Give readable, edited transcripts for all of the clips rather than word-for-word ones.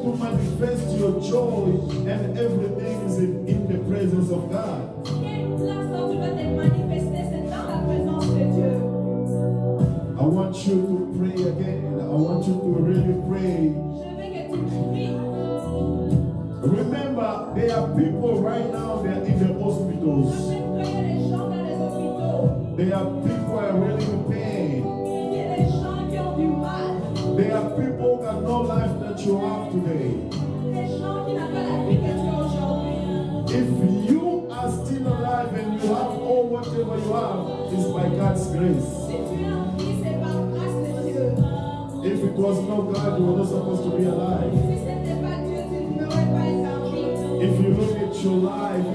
to manifest your joy and everything is in the presence of God. I want you to pray again. I want you to really pray. Remember, there are people right now, they are in the hospitals. There are people who are really in pain. There are people who got no life that you have today. If you are still alive and you have all whatever you have, it's by God's grace. If it was not God, you were not supposed to be alive. If you look at your life,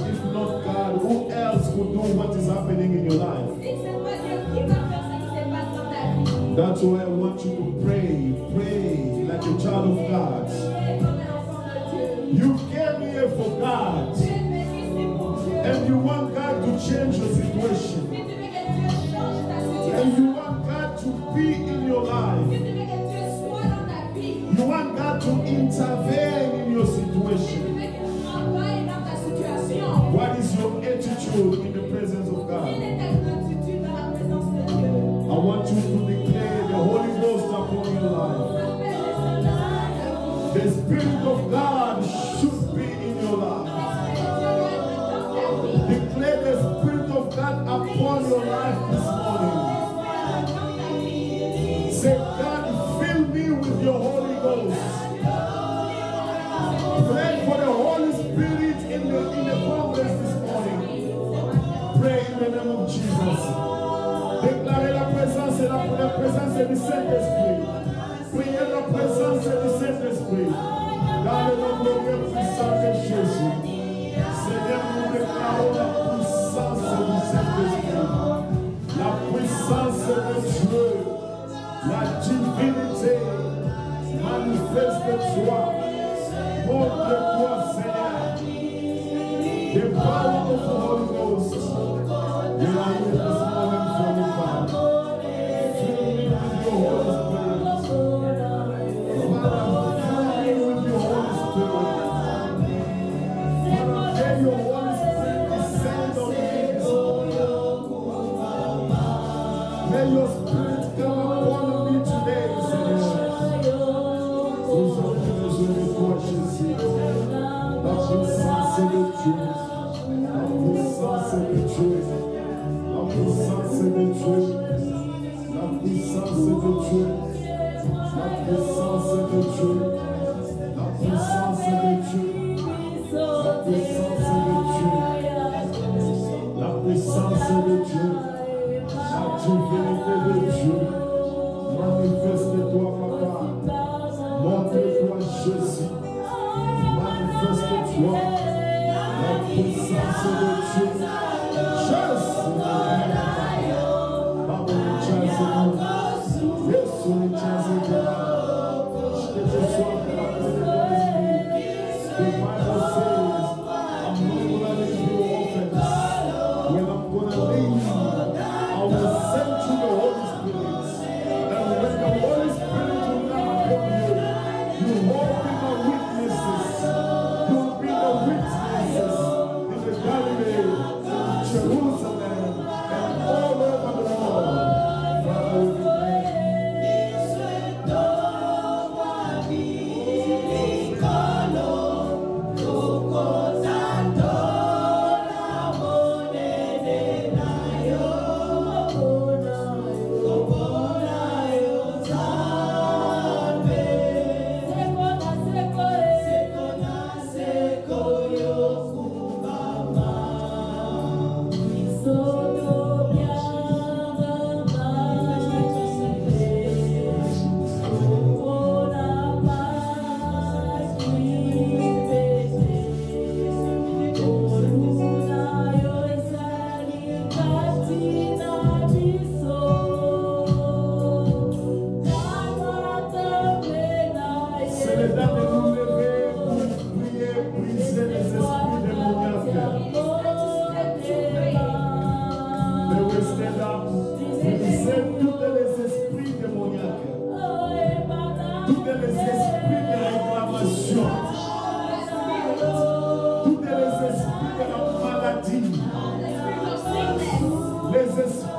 if not God, who else could do what is happening in your life? That's why I want you to pray. Pray like a child of God. You came here for God. And you want God to change your situation. And you want God to be in your life. You want God to intervene in your situation. What is your attitude in the presence of God? I want you to declare the Holy Ghost upon your life. The Spirit of God should be in your life. Declare the Spirit of God upon your life this morning. Say, God, fill me with your Holy Ghost. Pray for the Holy Spirit in the Congress this morning. Pray in the name of Jesus. Déclarez la présence du Saint-Esprit. Priez la présence du Saint-Esprit. Dans le nom puissant de Jésus. Seigneur, nous déclarons la puissance du Saint-Esprit. La puissance de Dieu. La divinité. Manifeste-toi. Montre-toi, Seigneur. The power of the Holy Ghost. You are here this morning for me, Father. Fill me with your Holy Spirit. Father, fill me with your Holy Spirit. Father, may your Holy Spirit descend on me this morning. May your Spirit come upon me today, Seigneur. Nous sommes besoin de toi, Jésus. La puissance de Dieu. La puissance de Dieu. La puissance de Dieu. La puissance de Dieu. La puissance de Dieu. La puissance de Dieu. La puissance de Dieu. La puissance de Dieu. La divinité de Dieu. Manifeste-toi, Papa. Montre-toi, Jésus. Manifeste-toi. La puissance de Dieu. Jésus. Baba, Jésus. Jésus, Jésus. Que je sois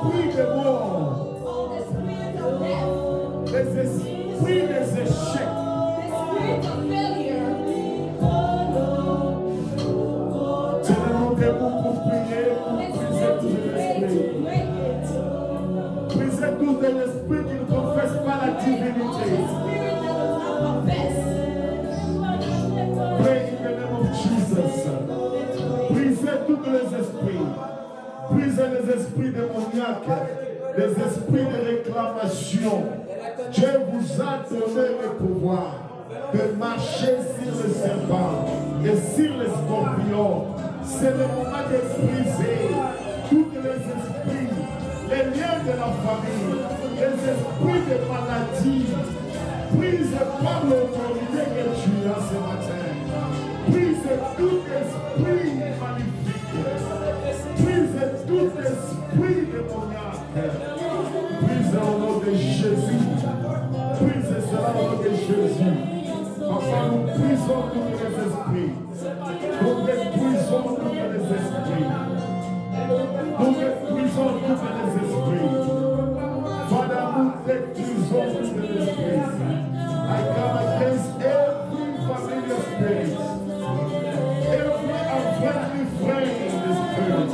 esprits de mort, les esprits des échecs, tenez-nous debout pour prier, pour briser tous les esprits. Brisez tous les esprits qui ne confessent pas la divinité. Pray in the name of Jesus. Brisez tous les esprits. Brisez les esprits démoniaques, les esprits de réclamation. Dieu vous a donné le pouvoir de marcher sur les serpents et sur les scorpions. C'est le moment de briser tous les esprits, les liens de la famille, les esprits de maladie. Brise par l'autorité que tu as ce matin. Brise tout esprit maléfique. Brise tout esprit démoniaque. Brise au nom de Jésus. Brise cela au nom de Jésus. Enfin, nous brisons tous les esprits. Nous détruisons tous les esprits. Nous détruisons tous les esprits. Father, nous détruisons tous les esprits. I come against every familiar spirit, every unfriendly friend in the spirit,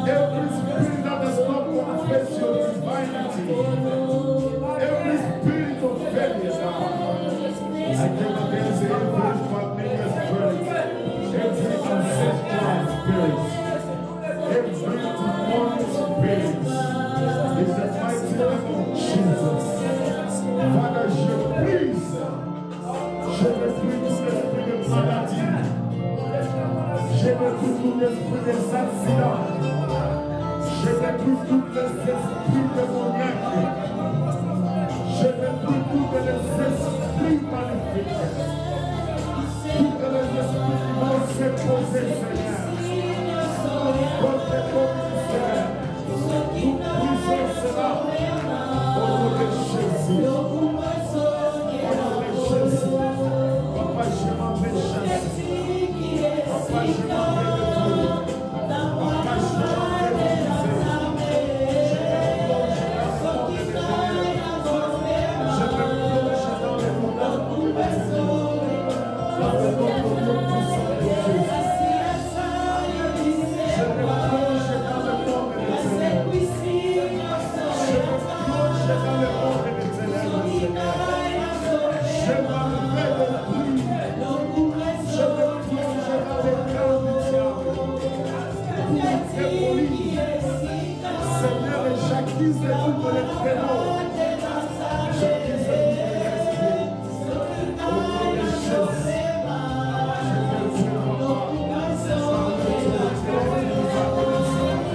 every spirit that does not confess your divinity, every spirit of failure. I come against every familiar spirit, every ancestral spirit, every demonic spirit. In the mighty name of Jesus. Father, je brise tout l'esprit de maladie, je détruis tout l'esprit des accidents, je détruis tous les esprits démoniaques, je détruis tous les esprits maléfiques, tous les esprits qui vont s'imposer, Seigneur, contre ton ministère, nous brisons cela au nom de Jésus. Papa, je m'en vais chasser. Papa, je m'en vais détruire. Papa, je m'en vais briser. Je me plonge dans les ténèbres. Je me plonge dans les ténèbres. Dans le nom de Dieu puissant de Jésus. Je me plonge dans le monde des ténèbres. Je me plonge dans le monde des ténèbres, Seigneur. Je m'en vais détruire. Je me plonge dans les cœurs du diable. Pour démolir. Seigneur, j'accuse toutes les prénoms. J'accuse tous les esprits. Au nom de Jésus. Je te prie, Papa, sans autorité, nous appelons ce matin.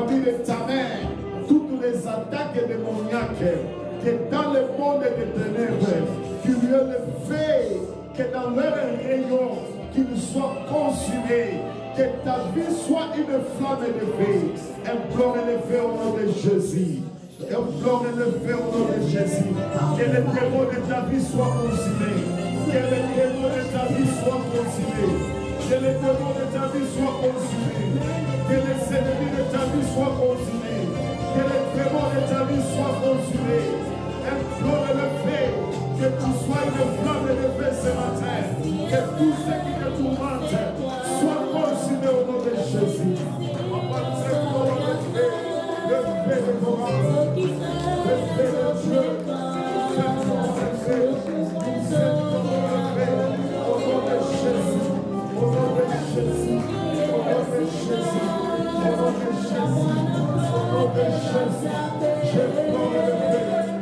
vie de ta mère, toutes les attaques démoniaques que dans le monde des ténèbres, tu lui as fait que dans leur rayon, qu'il soit consumé, que ta vie soit une flamme de vie. Implore le feu au nom de Jésus. Implore le feu au nom de Jésus. Que le démon de ta vie soit consumé. Que le démon de ta vie soit consumé. Que le démon de ta vie soit consumé. Que les ennemis de ta vie soient consumés. Que les démons de ta vie soient consumés. Implore le feu. Que tu sois une flamme de feu ce matin. Que tout ce qui te tourmente soit consumé au nom de Jésus. Le feu de Coran, le feu de Dieu, au nom de Jésus, au nom de Jésus, au nom de Jésus, au nom de Jésus, au nom de Jésus, je prends le feu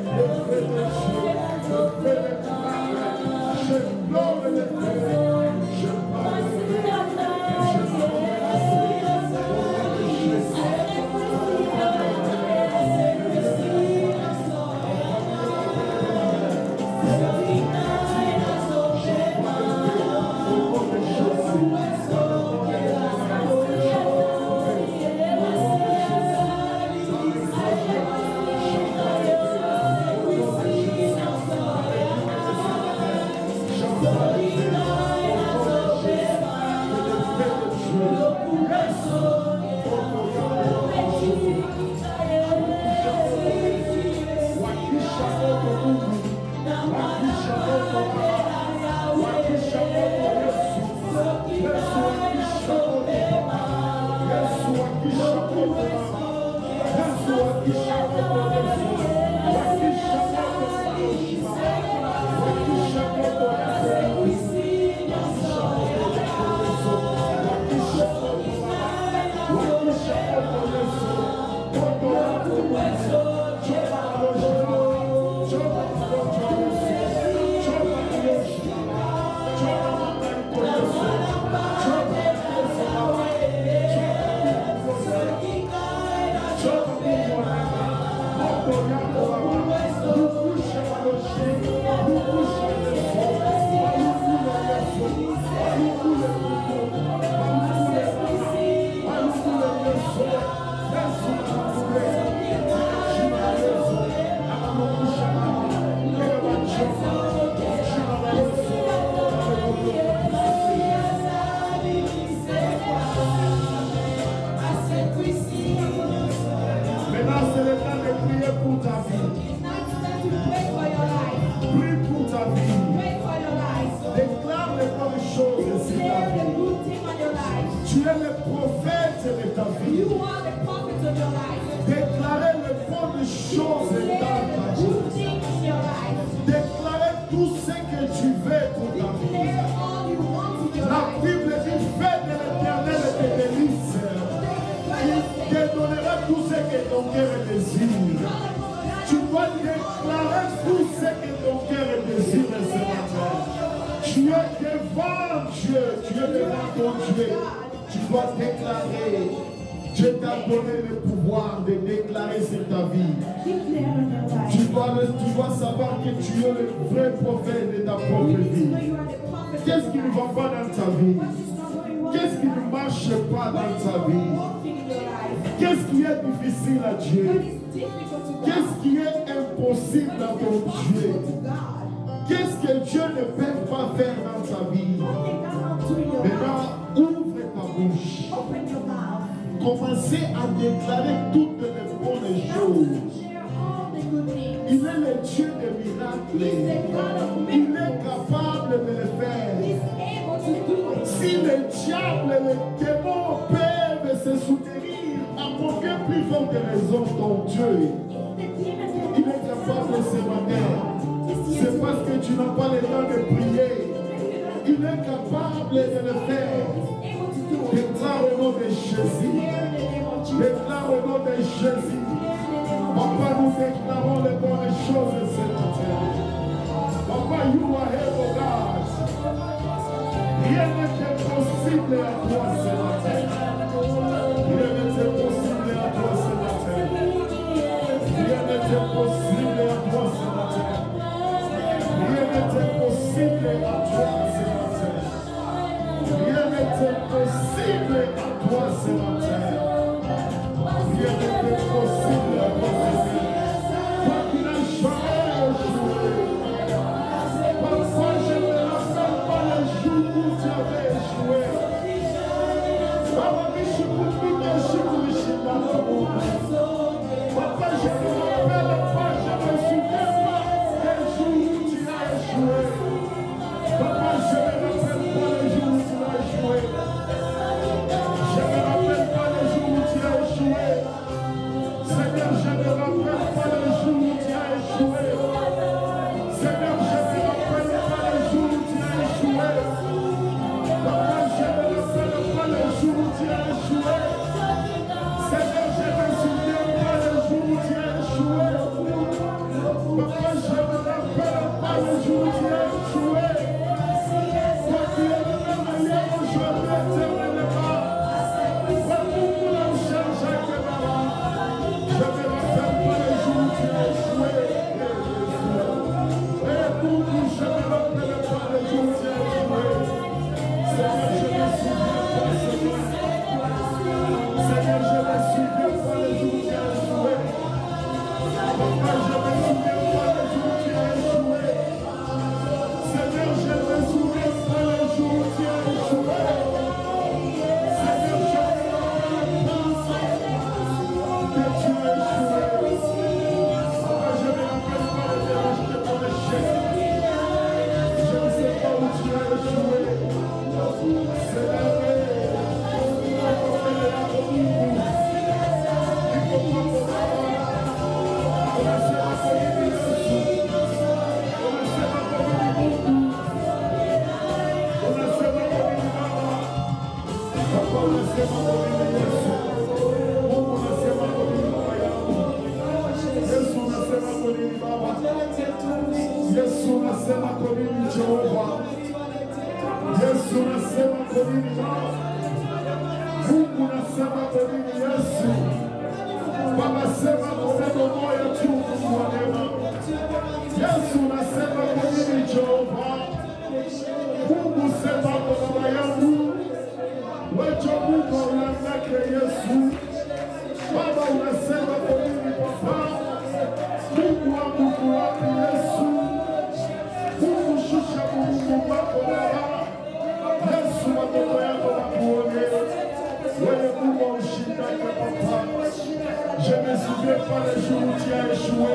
de Dieu, le feu de Dieu, je prends le feu, je prends le feu, Commencez à déclarer toutes les bonnes choses. Il est le Dieu des miracles. Il est capable de le faire. Si le diable et les démons peuvent se soutenir à aucun plus forte raison, ton Dieu, il est capable ce matin. C'est parce que tu n'as pas le temps de prier. Il est capable de le faire. Déclare au nom de Jésus. Déclare au nom de Jésus. Papa, nous déclarons les bonnes choses ce matin. Papa, you are able, God. Rien n'était possible à toi ce matin. Rien n'était possible à toi ce à toi ce matin. Rien n'est impossible à toi ce matin. Rien n'est impossible à toi ce matin. Toi qui n'as jamais échoué. Parfois je ne me rappelle pas le jour où tu avais échoué. Papa, je suis pour tout le Papa, je ne me rappelle pas, je ne me souviens pas des jours où tu as échoué. Papa, je ne me rappelle pas les jours où tu as échoué. Je ne me rappelle pas les jours où tu as échoué. Seigneur, je ne me rappelle pas les jours où tu as échoué. Seigneur, je ne me rappelle pas les jours où tu as échoué. Papa, je ne me rappelle pas les jours où tu as échoué. Seigneur, je ne me souviens pas les jours où tu as échoué. Papa, je ne me rappelle pas les jours où tu as échoué. Toi qui es le même hier, aujourd'hui, éternellement. Toi qui nous l'as changé, que Baba. Je ne me rappelle pas les jours où tu as échoué. Et pour nous, je ne me rappelle pas les jours où tu as échoué. Seigneur, je ne me souviens pas ce matin. Seigneur, je ne me souviens pas les jours où tu as échoué. Papa, je ne me souviens pas les jours où tu as échoué. Seigneur, je ne me souviens pas les jours où tu as échoué. Seigneur, je ne me rappelle pas que tu as échoué. Papa, je ne me rappelle pas les démarches de ton échec. Je ne sais pas où tu as échoué. Seigneur, Yesu nasema kwa nini Jehova? Yesu nasema kwa nini Baba? Mungu nasema kwa nini Yesu? Baba sema kwa neno moja tu Mungu wa neema. Yesu nasema kwa nini Jehova? Mungu sema kwa baba yangu. Wewe Mungu unataka Yesu. Baba unasema kwa nini Baba? Mungu wangu wapi Yesu? Mungu shusha Mungu wako Baba. Yesu watoto yako wakuone. Wewe Mungu ushindane Papa. Je ne me souviens pas les jours où tu as échoué.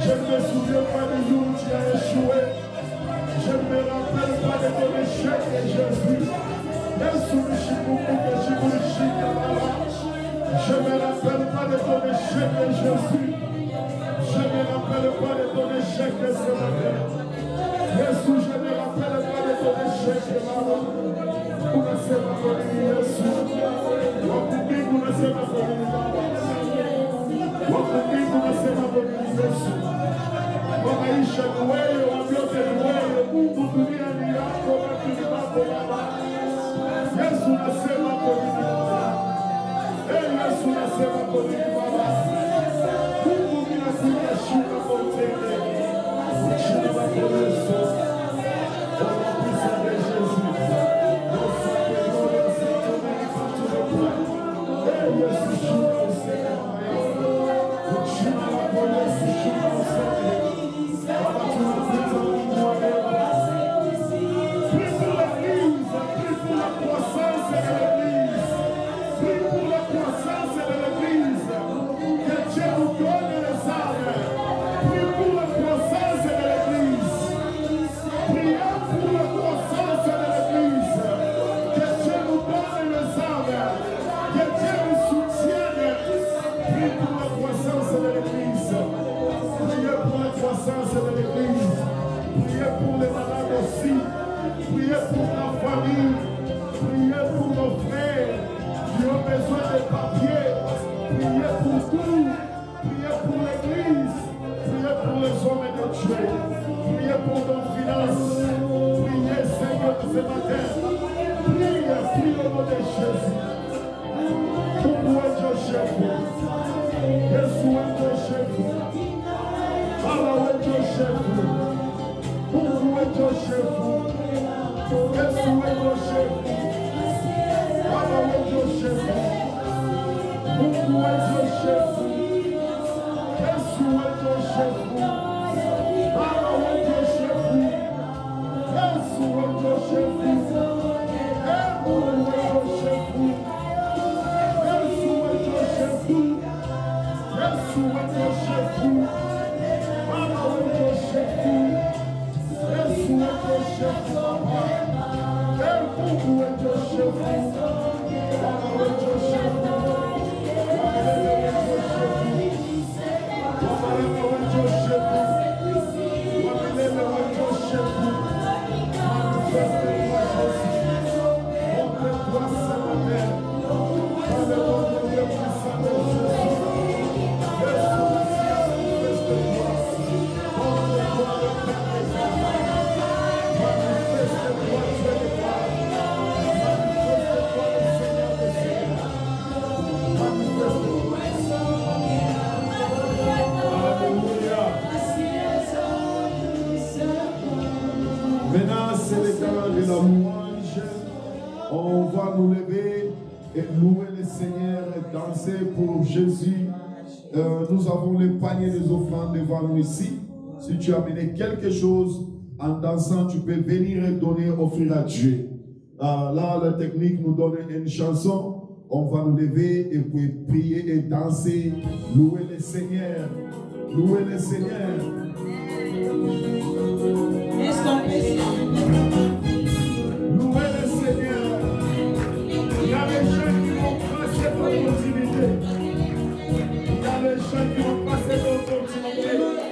Je ne me souviens pas des jours où tu as échoué. Je ne me rappelle pas de ton échec, Jésus. Yesu nishibuku keshibushika Baba. Je ne me rappelle pas de ton échec, Jésus. Je ne me rappelle pas de ton échec ce matin. Jésus, je ne me rappelle pas de ton échec, Baba. Unasema kwa nini Yesu? Wakumbingu unasema kwa nini Baba? Wakumbingu unasema kwa nini Yesu? Kwa maisha ni wewe, wa vyote ni wewe. Mungu dunia ni yako, watu ni wako Baba. Yesu unasema kwa nini Baba? Yesu unasema kwa nini Baba? Mungu minakuja shuka kwa utende. Jina lako Yesu. Kwa mapisa ya Yesu. Yesu shuka useme mayo. Jina lako Yesu shuka useme. Baba tunakuita Mungu wa neema. Prie pour l'église, prie pour la croissance de l'église. Prie pour la croissance de l'église. Que Dieu nous donne les âmes. Prie pour la croissance de l'église. Priez pour la croissance de l'église. Que Dieu nous donne les âmes. Que Dieu nous soutienne. Priez pour la croissance de l'église. Priez pour la croissance de l'église. Priez pour les malades aussi. Priez pour la famille. Priez pour nos frères qui ont besoin de papiers. Priez pour tout. Priez pour l'église. Priez pour les hommes de Dieu. Priez pour nos finances. Priez Seigneur ce matin. Priez au nom de Jésus. Mungu wetu shefu. Yesu wetu shefu. Baba wetu shefu. Mungu wetu shefu. Maintenant, c'est le temps de la louange. On va nous lever et louer le Seigneur et danser pour Jésus. Nous avons le panier des offrandes devant nous ici. Si tu as amené quelque chose en dansant, tu peux venir et donner, offrir à Dieu. Là, la technique nous donne une chanson. On va nous lever et puis prier et danser, louer le Seigneur. Louer le Seigneur. Louez le Seigneur. Il y a des gens qui vont passer par l'opportunité. Il y a des gens qui vont passer par l'opportunité. Aleluya,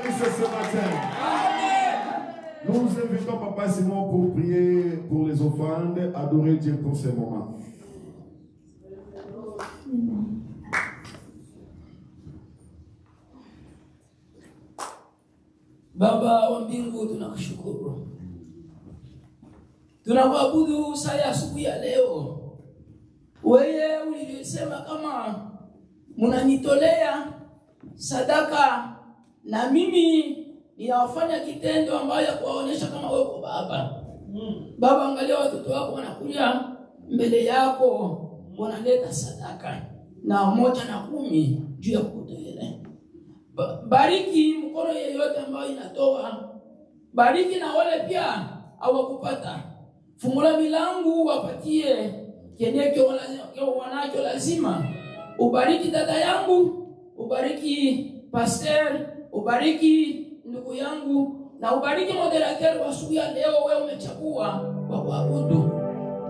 bénisse ce matin. Nous vous invitons, Papa Simon, pour prier pour les offrandes, adorer Dieu pour ces moments. Baba wa mbingu, tunakushukuru, tunakuabudu saa asubuhi ya leo. Wewe ulisema kama mnanitolea sadaka na mimi ninawafanya kitendo ambayo ya kuwaonyesha kama wewe uko Baba. Baba, angalia watoto wako wanakuja mbele yako, wanaleta sadaka na 110 juu ya kutolea. Bariki mkono yeyote ambayo inatoa, bariki na wale pia hawakupata. Fungula milango, wapatie kenyecho wanacho lazima. Ubariki dada yangu, ubariki pastor, ubariki ndugu yangu, na ubariki moderator wa siku ya leo. Wewe umechagua kwa kuabudu.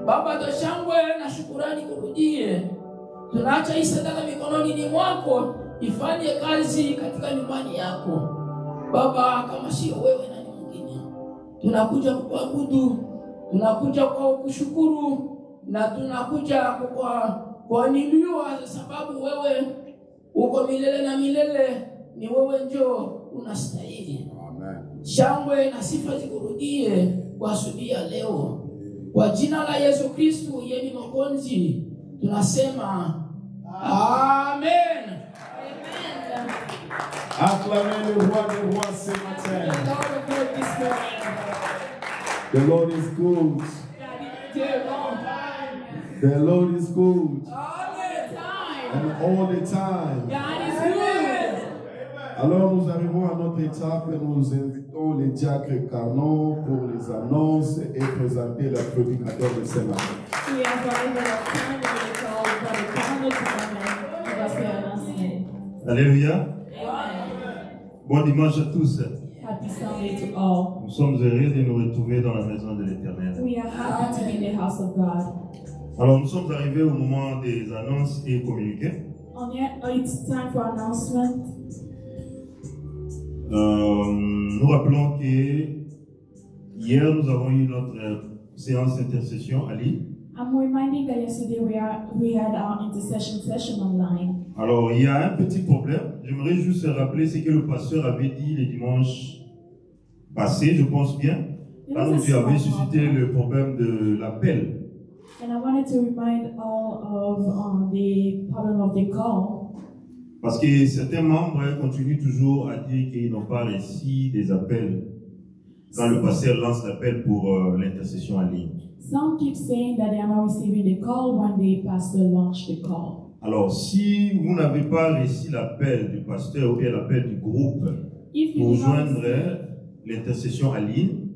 Baba, toshangwe na shukurani kurudie. Tunaacha hii sadaka mikononi mwako, ifanye kazi katika nyumbani yako. Baba, kama sio wewe nani mwingine? Tunakuja kuabudu, tunakuja kwa kushukuru, na tunakuja kwa niliwa, sababu wewe uko milele na milele. Ni wewe ndio unastahili. Amen. Shangwe na sifa zikurudie kwa asubuhi ya leo. Kwa jina la Yesu Kristo yeye ni mwokozi, tunasema amen. Acclamez le roi des rois ce matin. The Lord is good. The Lord is good. And all the time. Alors nous arrivons à notre étape et nous invitons les diacres Carnon pour les annonces et présenter le prédicateur de ce matin. Alléluia. Bon dimanche à tous. Happy Sunday to all. Nous sommes heureux de nous retrouver dans la maison de l'Éternel. We are happy to be in the house of God. Alors nous sommes arrivés au moment des annonces et communiqués. It's time for announcement. Nous rappelons que hier nous avons eu notre séance d'intercession à Lille. I'm reminding that yesterday we had our intercession session online. Alors il y a un petit problème. J'aimerais juste rappeler ce que le pasteur avait dit le dimanche passé, je pense bien. Quand tu avais suscité le problème de l'appel. And I wanted to remind all of the problem of the call. Parce que certains membres continuent toujours à dire qu'ils n'ont pas reçu des appels quand le pasteur lance l'appel pour l'intercession en ligne. Some keep saying that they are not receiving the call when the pastor launched the call. Alors, si vous n'avez pas reçu l'appel du pasteur ou bien l'appel du groupe pour joindre l'intercession en ligne,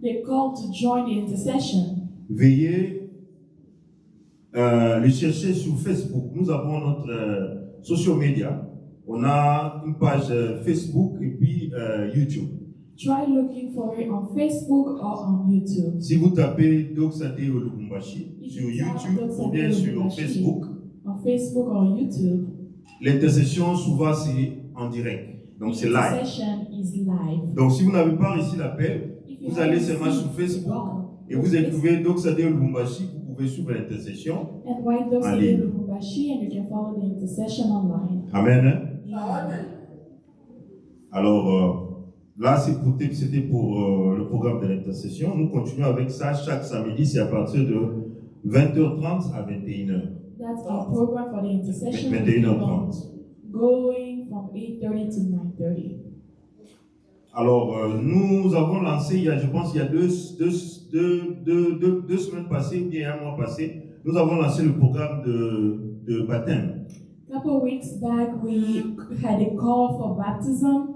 the call to join the intercession, veuillez le chercher sur Facebook. Nous avons notre social media. On a une page Facebook et puis YouTube. Try looking for it on Facebook or on YouTube. Si vous tapez Doxadeo Lubumbashi sur YouTube ou bien sur Facebook, on Facebook or YouTube, l'intercession souvent c'est en direct, donc c'est live. Donc si vous n'avez pas reçu l'appel, vous allez seulement sur Facebook et vous écrivez Doxadeo Lubumbashi, vous pouvez suivre l'intercession en ligne. Amen. Alors là, c'était pour le programme de l'intercession. Nous continuons avec ça chaque samedi, c'est à partir de 20h30 à 21h. That's our program for the intercession. 21h30. Going from 8:30 to 9:30. Alors, nous avons lancé, je pense, il y a deux semaines passées, ou bien un mois passé, nous avons lancé le programme de baptême. A couple of weeks back, we had a call for baptism.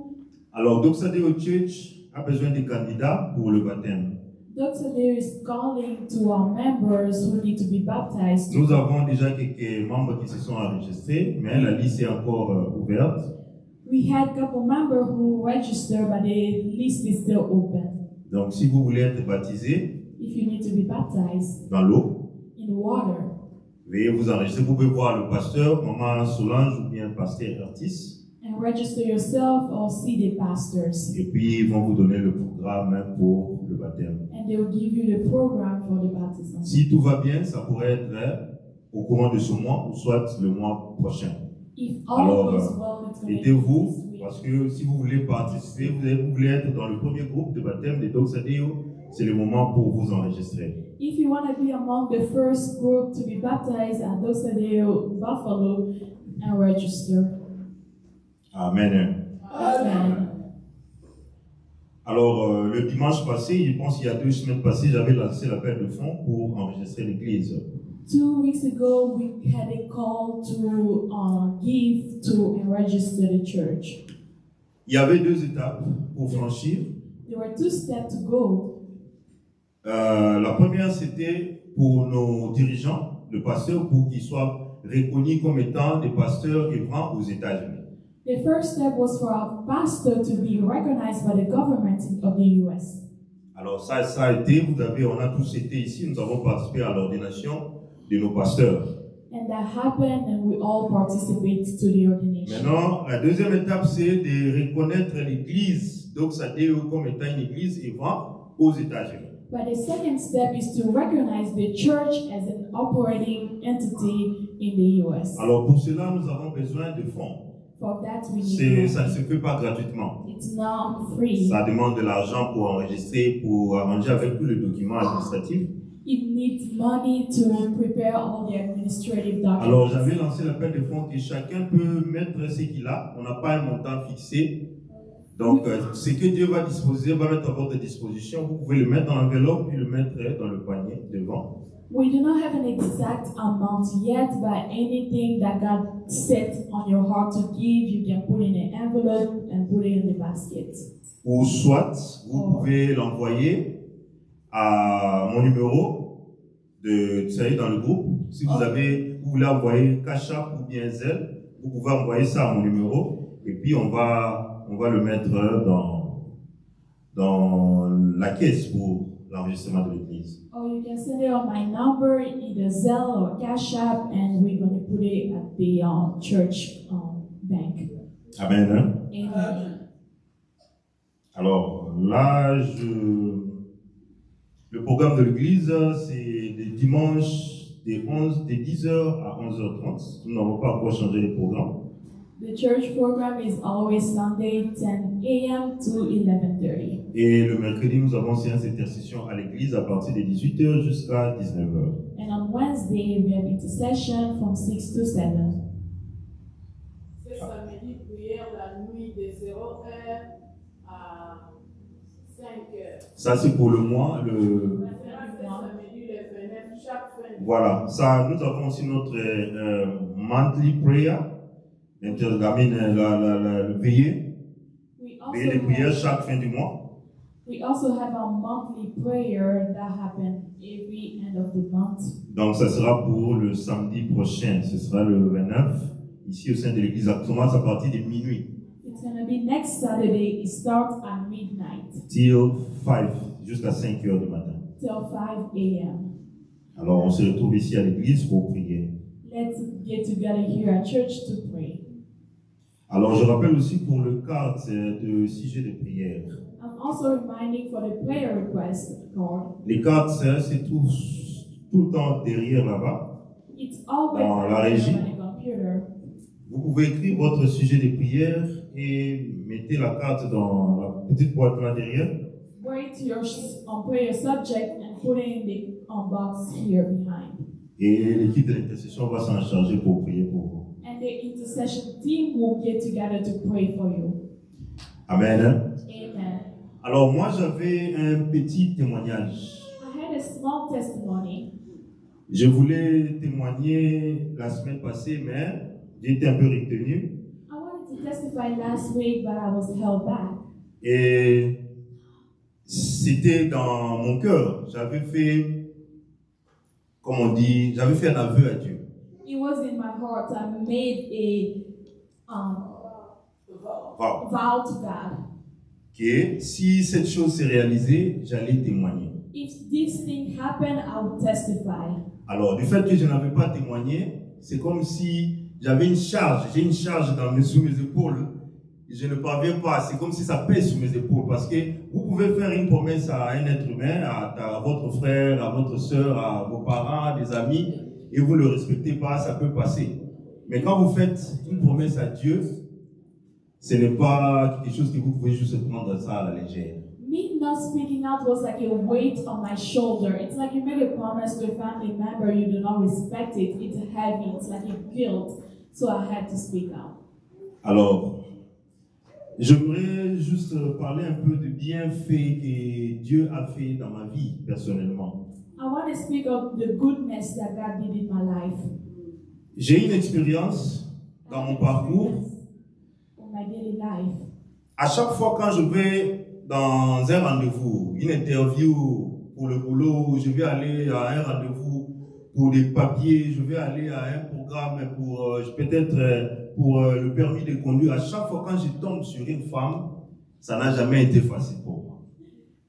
Alors, Doxadeo Church a besoin de candidats pour le baptême. Doxadeo is calling to our members who need to be baptized. Nous avons déjà quelques membres qui se sont enregistrés, mais la liste est encore ouverte. We had a couple members who registered, but the list is still open. Donc, si vous voulez être baptisé, if you need to be baptized dans l'eau, in water, veuillez vous enregistrer. Vous pouvez voir le pasteur, Maman Solange ou bien pasteur Artis. and register yourself or see the pastors. Et puis, ils vont vous donner le programme pour le baptême. And they will give you the program for the baptism. Si tout va bien, ça pourrait être au courant de ce mois ou soit le mois prochain. If all Alors, goes well, it's going to be aidez-vous, this week. parce que si vous voulez participer, vous voulez être dans le premier groupe de baptême des Doxadeo, c'est le moment pour vous enregistrer. If you want to be among the first group to be baptized at Dosadeo Buffalo, and register. Amen. Amen. Alors, le dimanche passé, je pense qu'il y a 2 semaines passées, j'avais lancé l'appel de fonds pour enregistrer l'église. 2 weeks ago, we had a call to give to and register the church. Il y avait 2 étapes pour franchir. There were 2 steps to go. La première, c'était pour nos dirigeants, le pasteur, pour qu'ils soient reconnus comme étant des pasteurs œuvrant aux États-Unis. The first step was for our pastor to be recognized by the government of the U.S. Alors ça a été, on a tous été ici, nous avons participé à l'ordination de nos pasteurs. And that happened, and we all participated to the ordination. Maintenant, la deuxième étape, c'est de reconnaître l'église Doxadeo comme étant une église œuvrant aux États-Unis. But the second step is to recognize the church as an operating entity in the U.S. Alors pour cela, nous avons besoin de fonds. For that, we need Ça ne money. se fait pas gratuitement. It's not free. Ça demande de l'argent pour enregistrer, pour arranger avec tous les documents administratifs. It needs money to prepare all the administrative Alors documents. j'avais lancé l'appel de fonds que chacun peut mettre ce qu'il a. On n'a pas un montant fixé. Donc ce que Dieu va disposer, va mettre à votre disposition, vous pouvez le mettre dans l'enveloppe puis le mettre dans le panier devant. We do not have an exact amount yet, but anything that God set on your heart to give, you can put in an envelope and put it in the basket. Ou soit, vous pouvez l'envoyer à mon numéro vous savez, dans le groupe. Si vous voulez envoyer Cash App ou bien Zelle, vous pouvez envoyer ça à mon numéro et puis on va le mettre dans la caisse pour l'enregistrement de l'église. Or you can send it on my number, either Zelle or Cash App, and we're going to put it at the church bank. Amen. Hein? Amen. Alors là, le programme de l'église, c'est des dimanches de 10h à 11h30. Nous n'avons pas encore changé le programme. The church program is always Sunday, 10 a.m. to 11:30. Et le mercredi, nous avons séance d'intercession à l'église à partir de 18h jusqu'à 19h. And on Wednesday, we have intercession from 6 to 7. C'est samedi, prière la nuit de 0h à 5h. Ça, c'est pour le mois. C'est samedi le 29, chaque fin de Voilà. Ça, nous avons aussi notre monthly prayer. Le veillée. Veillée de prière chaque fin du mois. We also have our monthly prayer that happens every end of the month. Donc, ça sera pour le samedi prochain. Ce sera le 29, ici au sein de l'église. Ça commence à partir de minuit. It's going to be next Saturday. It starts at midnight Till 5, jusqu'à 5 heures du matin. till 5 a.m. Alors, on se retrouve ici à l'église pour prier. Let's get together here at church to pray. Alors, je rappelle aussi pour le cadre de sujet de prière. I'm also reminding for the prayer request card. Les cartes se trouvent tout le temps derrière là-bas. It's always Dans la available régie. on the computer. Vous pouvez écrire votre sujet de prière et mettez la carte dans la petite boîte là derrière. Write your prayer subject and put it in the box here behind. Et l'équipe de l'intercession va s'en charger pour prier pour vous. And the intercession team will get together to pray for you. Amen. Amen. Alors moi j'avais un petit témoignage. I had a small testimony. Je voulais témoigner la semaine passée, mais j'ai été un peu retenu. I wanted to testify last week, but I was held back. Et c'était dans mon cœur. J'avais fait, comme on dit, j'avais fait un aveu à Dieu. It was in my heart. I made a Wow. vow to God. Que si cette chose s'est réalisée, j'allais témoigner. If this thing happened, I would testify. Alors, du fait que je n'avais pas témoigné, c'est comme si j'avais une charge, j'ai une charge sous mes épaules je ne parviens pas. C'est comme si ça pèse sur mes épaules. Parce que vous pouvez faire une promesse à un être humain, à votre frère, à votre soeur, à vos parents, des amis, et vous ne le respectez pas, ça peut passer. Mais quand vous faites une promesse à Dieu, ce n'est pas quelque chose que vous pouvez juste prendre ça à la légère. Me not speaking out was like a weight on my shoulder. It's like you make a promise to a family member, you do not respect it. It's heavy, it's like a guilt. So I had to speak out. Alors, j'aimerais juste parler un peu des bienfaits que Dieu a fait dans ma vie personnellement. I want to speak of the goodness that God did in my life. J'ai une expérience dans mon parcours. In my daily life. À chaque fois quand je vais dans un rendez-vous, une interview pour le boulot, je vais aller à un rendez-vous pour des papiers, je vais aller à un programme pour peut-être pour le permis de conduire. À chaque fois quand je tombe sur une femme, ça n'a jamais été facile pour moi.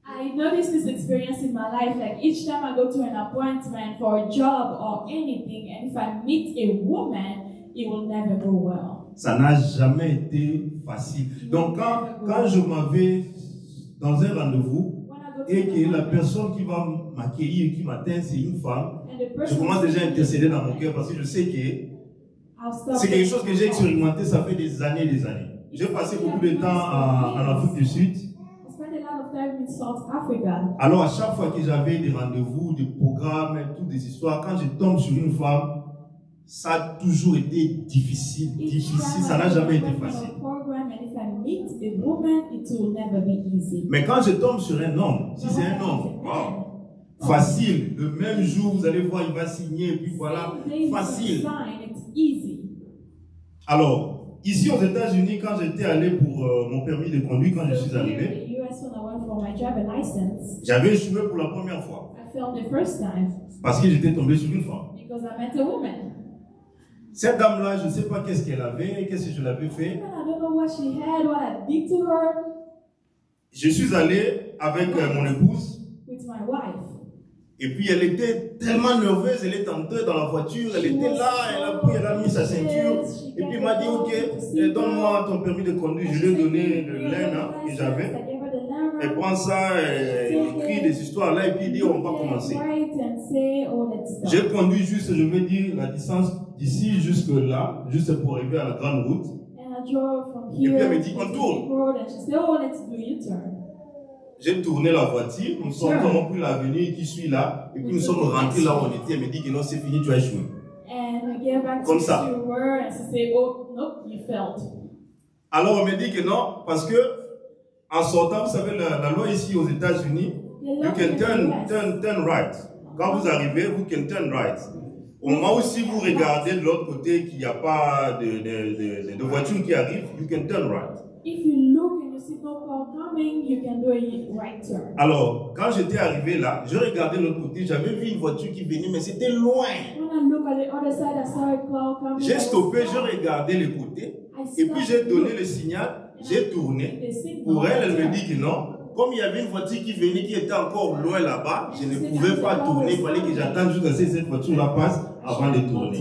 I noticed this experience in my life, like each time I go to an appointment for a job or anything, and if I meet a woman, it will never go well. Ça n'a jamais été facile. Donc quand je m'en vais dans un rendez-vous et que la personne qui va m'accueillir, qui m'atteint, c'est une femme, je commence déjà à intercéder dans mon cœur parce que je sais que c'est quelque chose que j'ai expérimenté, ça fait des années et des années. J'ai passé beaucoup de temps en Afrique du Sud. Alors à chaque fois que j'avais des rendez-vous, des programmes, toutes des histoires, quand je tombe sur une femme, ça a toujours été difficile, ça n'a jamais été facile. Mais quand je tombe sur un homme, si c'est un homme, wow, facile, le même jour, vous allez voir, il va signer, et puis voilà, facile. Alors, ici aux États-Unis, quand j'étais allé pour mon permis de conduire, quand je suis arrivé, j'avais échoué pour la première fois. Parce que j'étais tombé sur une femme. Cette dame-là, je ne sais pas qu'est-ce qu'elle avait, qu'est-ce que je l'avais fait. Je suis allé avec mon épouse. Et puis elle était tellement nerveuse, elle était entrée dans la voiture, elle était là, elle a mis sa ceinture. Et puis elle m'a dit, ok, donne-moi ton permis de conduire. Je lui ai donné le laine que j'avais. Elle prend ça, elle écrit des histoires là, et puis elle dit, on va commencer. J'ai conduit juste, je vais dire, la distance d'ici jusque là, juste pour arriver à la grande route. Et puis elle me dit, on tourne. J'ai tourné la voiture, nous sommes pris l'avenue qui suit là, et puis nous sommes rentrés là où on était. Elle me dit que non, c'est fini, tu as échoué. Comme ça. Alors on me dit que non, parce que en sortant, vous savez, la loi ici aux États-Unis, you can turn right. Quand vous arrivez, vous can turn right. Au moment où si vous regardez de l'autre côté qu'il n'y a pas de voiture qui arrive, you can turn right. If you look and you see no car coming, you can do a right turn. Alors, quand j'étais arrivé là, je regardais de l'autre côté, j'avais vu une voiture qui venait, mais c'était loin. J'ai stoppé, j'ai regardé les côtés, et puis j'ai donné le signal, j'ai tourné. Pour elle, elle me dit que non. Comme il y avait une voiture qui venait, qui était encore loin là-bas, je ne pouvais pas tourner. Il fallait que j'attende jusqu'à ce que cette voiture-là passe avant de tourner.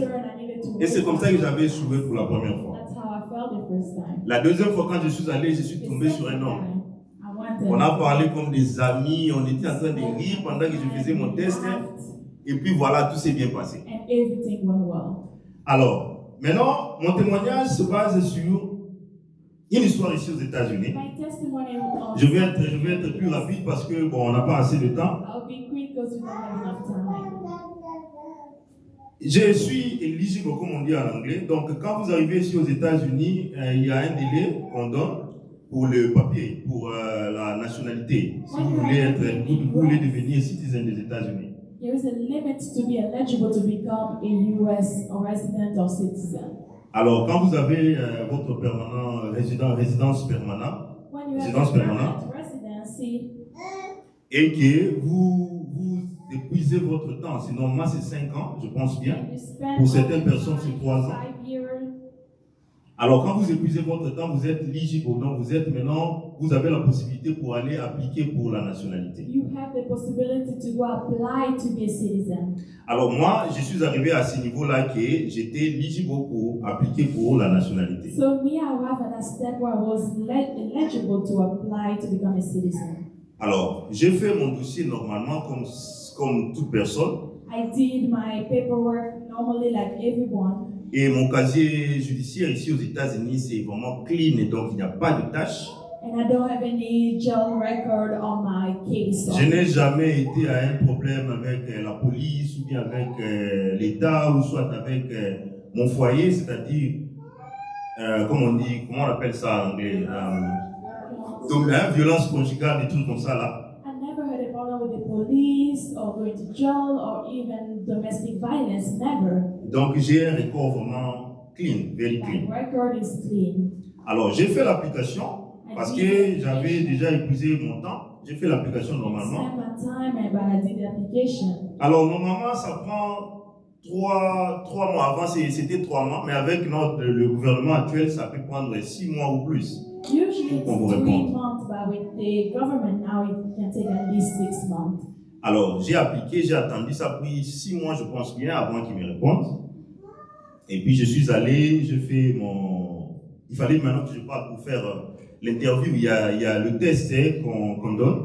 Et c'est comme ça que j'avais échoué pour la première fois. La deuxième fois, quand je suis allé, je suis tombé sur un homme. On a parlé comme des amis, on était en train de rire pendant que je faisais mon test. Et puis voilà, tout s'est bien passé. Alors, maintenant, mon témoignage se base sur une histoire ici aux États-Unis. Je vais être plus rapide parce que bon, on n'a pas assez de temps. Je suis éligible, comme on dit en anglais. Donc, quand vous arrivez ici aux États-Unis, il y a un délai qu'on donne pour le papier, pour la nationalité. Si vous voulez devenir citoyen des États-Unis. There is a limit to be eligible to become a U.S. resident or citizen. Alors, quand vous avez votre résidence permanente, et que vous épuisez votre temps, c'est normalement c'est 5 ans, je pense bien. Pour certaines personnes, c'est 3 ans. Alors, quand vous épuisez votre temps, vous êtes éligible. Donc, vous avez la possibilité pour aller appliquer pour la nationalité. You have the possibility to go apply to be a citizen. Alors, moi, je suis arrivé à ce niveau-là que j'étais éligible pour appliquer pour la nationalité. So me, I arrived at a step where I was eligible to apply to become a citizen. Alors, j'ai fait mon dossier normalement comme toute personne. I did my paperwork normally like everyone. Et mon casier judiciaire ici aux États-Unis, c'est vraiment clean, et donc il n'y a pas de tâches. And I don't have any jail record on my case. Je n'ai jamais été à un problème avec la police ou bien avec l'État ou soit avec mon foyer, c'est-à-dire, comment on appelle ça en anglais, donc, violence conjugale, des trucs comme ça là. I never had a problem with the police or going to jail or even domestic violence, never. Donc j'ai un record vraiment clean, very clean. My record is clean. Alors j'ai fait l'application parce que j'avais déjà épuisé mon temps. J'ai fait l'application normalement. I spent my time, but I did the application. Alors normalement ça prend 3 mois. Avant c'était 3 mois, mais avec le gouvernement actuel ça peut prendre 6 mois ou plus. Usually it's 3 months, but with the government now it can take at least 6 months. Alors j'ai appliqué, j'ai attendu, ça a pris 6 mois je pense bien avant qu'ils me répondent. Et puis je suis allé, j'ai fait il fallait maintenant que je parte pour faire l'interview. Il y a le test qu'on donne.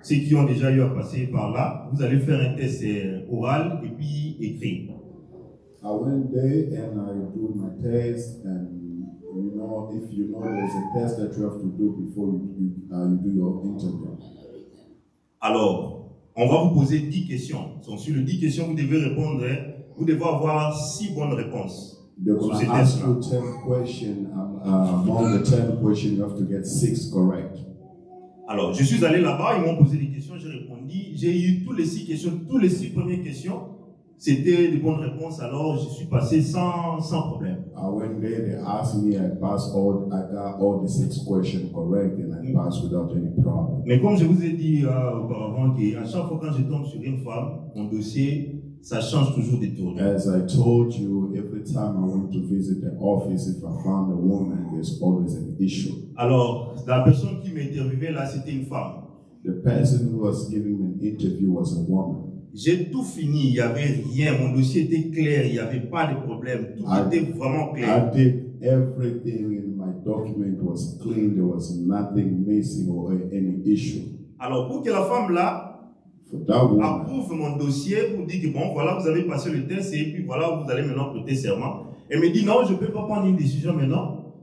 Ceux qui ont déjà eu à passer par là, vous allez faire un test oral et puis écrit. I went there and I do my test, and if there's a test that you have to do before you do your interview. Alors, on va vous poser 10 questions. Donc, sur les 10 questions, vous devez répondre, vous devez avoir 6 bonnes réponses. They're going to ask you 10 questions. Among the 10 questions, you have to get 6 correct. Alors, je suis allé là-bas, ils m'ont posé des questions, j'ai répondu. J'ai eu toutes les 6 questions, toutes les 6 premières questions. C'était des bonnes réponses, alors je suis passé sans problème. I went there, they asked me, I got all the 6 questions correct, and I passed without any problem. Mais comme je vous ai dit auparavant, à chaque fois quand je tombe sur une femme, mon dossier, ça change toujours de tournure. As I told you, every time I went to visit the office, if I found a woman, there's always an issue. Alors, la personne qui m'interviewait là, c'était une femme. The person who was giving me an interview was a woman. J'ai tout fini, il n'y avait rien, mon dossier était clair, il n'y avait pas de problème, tout était vraiment clair. I did everything in my document was clean, there was nothing missing or any issue. Alors pour que la femme là approuve mon dossier pour dire que bon voilà vous avez passé le test et puis voilà vous allez maintenant prêter serment. Elle me dit non je ne peux pas prendre une décision maintenant,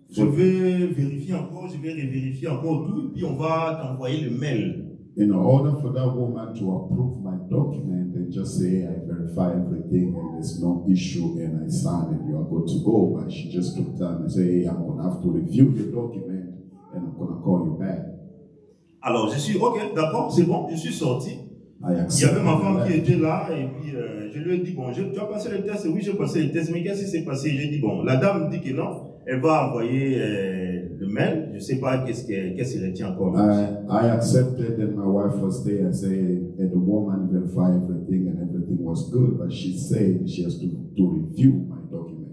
je vais vérifier encore, je vais revérifier encore tout et puis on va t'envoyer le mail. In order for that woman to approve my document and just say I verify everything and there's no issue and I sign and you are good to go, but she just took time and say, hey, I'm going to have to review the document and I'm going to call you back. Alors je suis ok, d'accord, c'est bon, je suis sorti. Il y avait ma femme qui était là et puis je lui ai dit bon, tu as passé le test, oui j'ai passé le test, mais qu'est-ce qui s'est passé? J'ai dit bon, la dame dit que non, elle va envoyer le mail, je ne sais pas qu'est-ce qu'elle retient encore. I accepted that my wife was there. I said, and the woman verified everything and everything was good, but she said she has to review my document.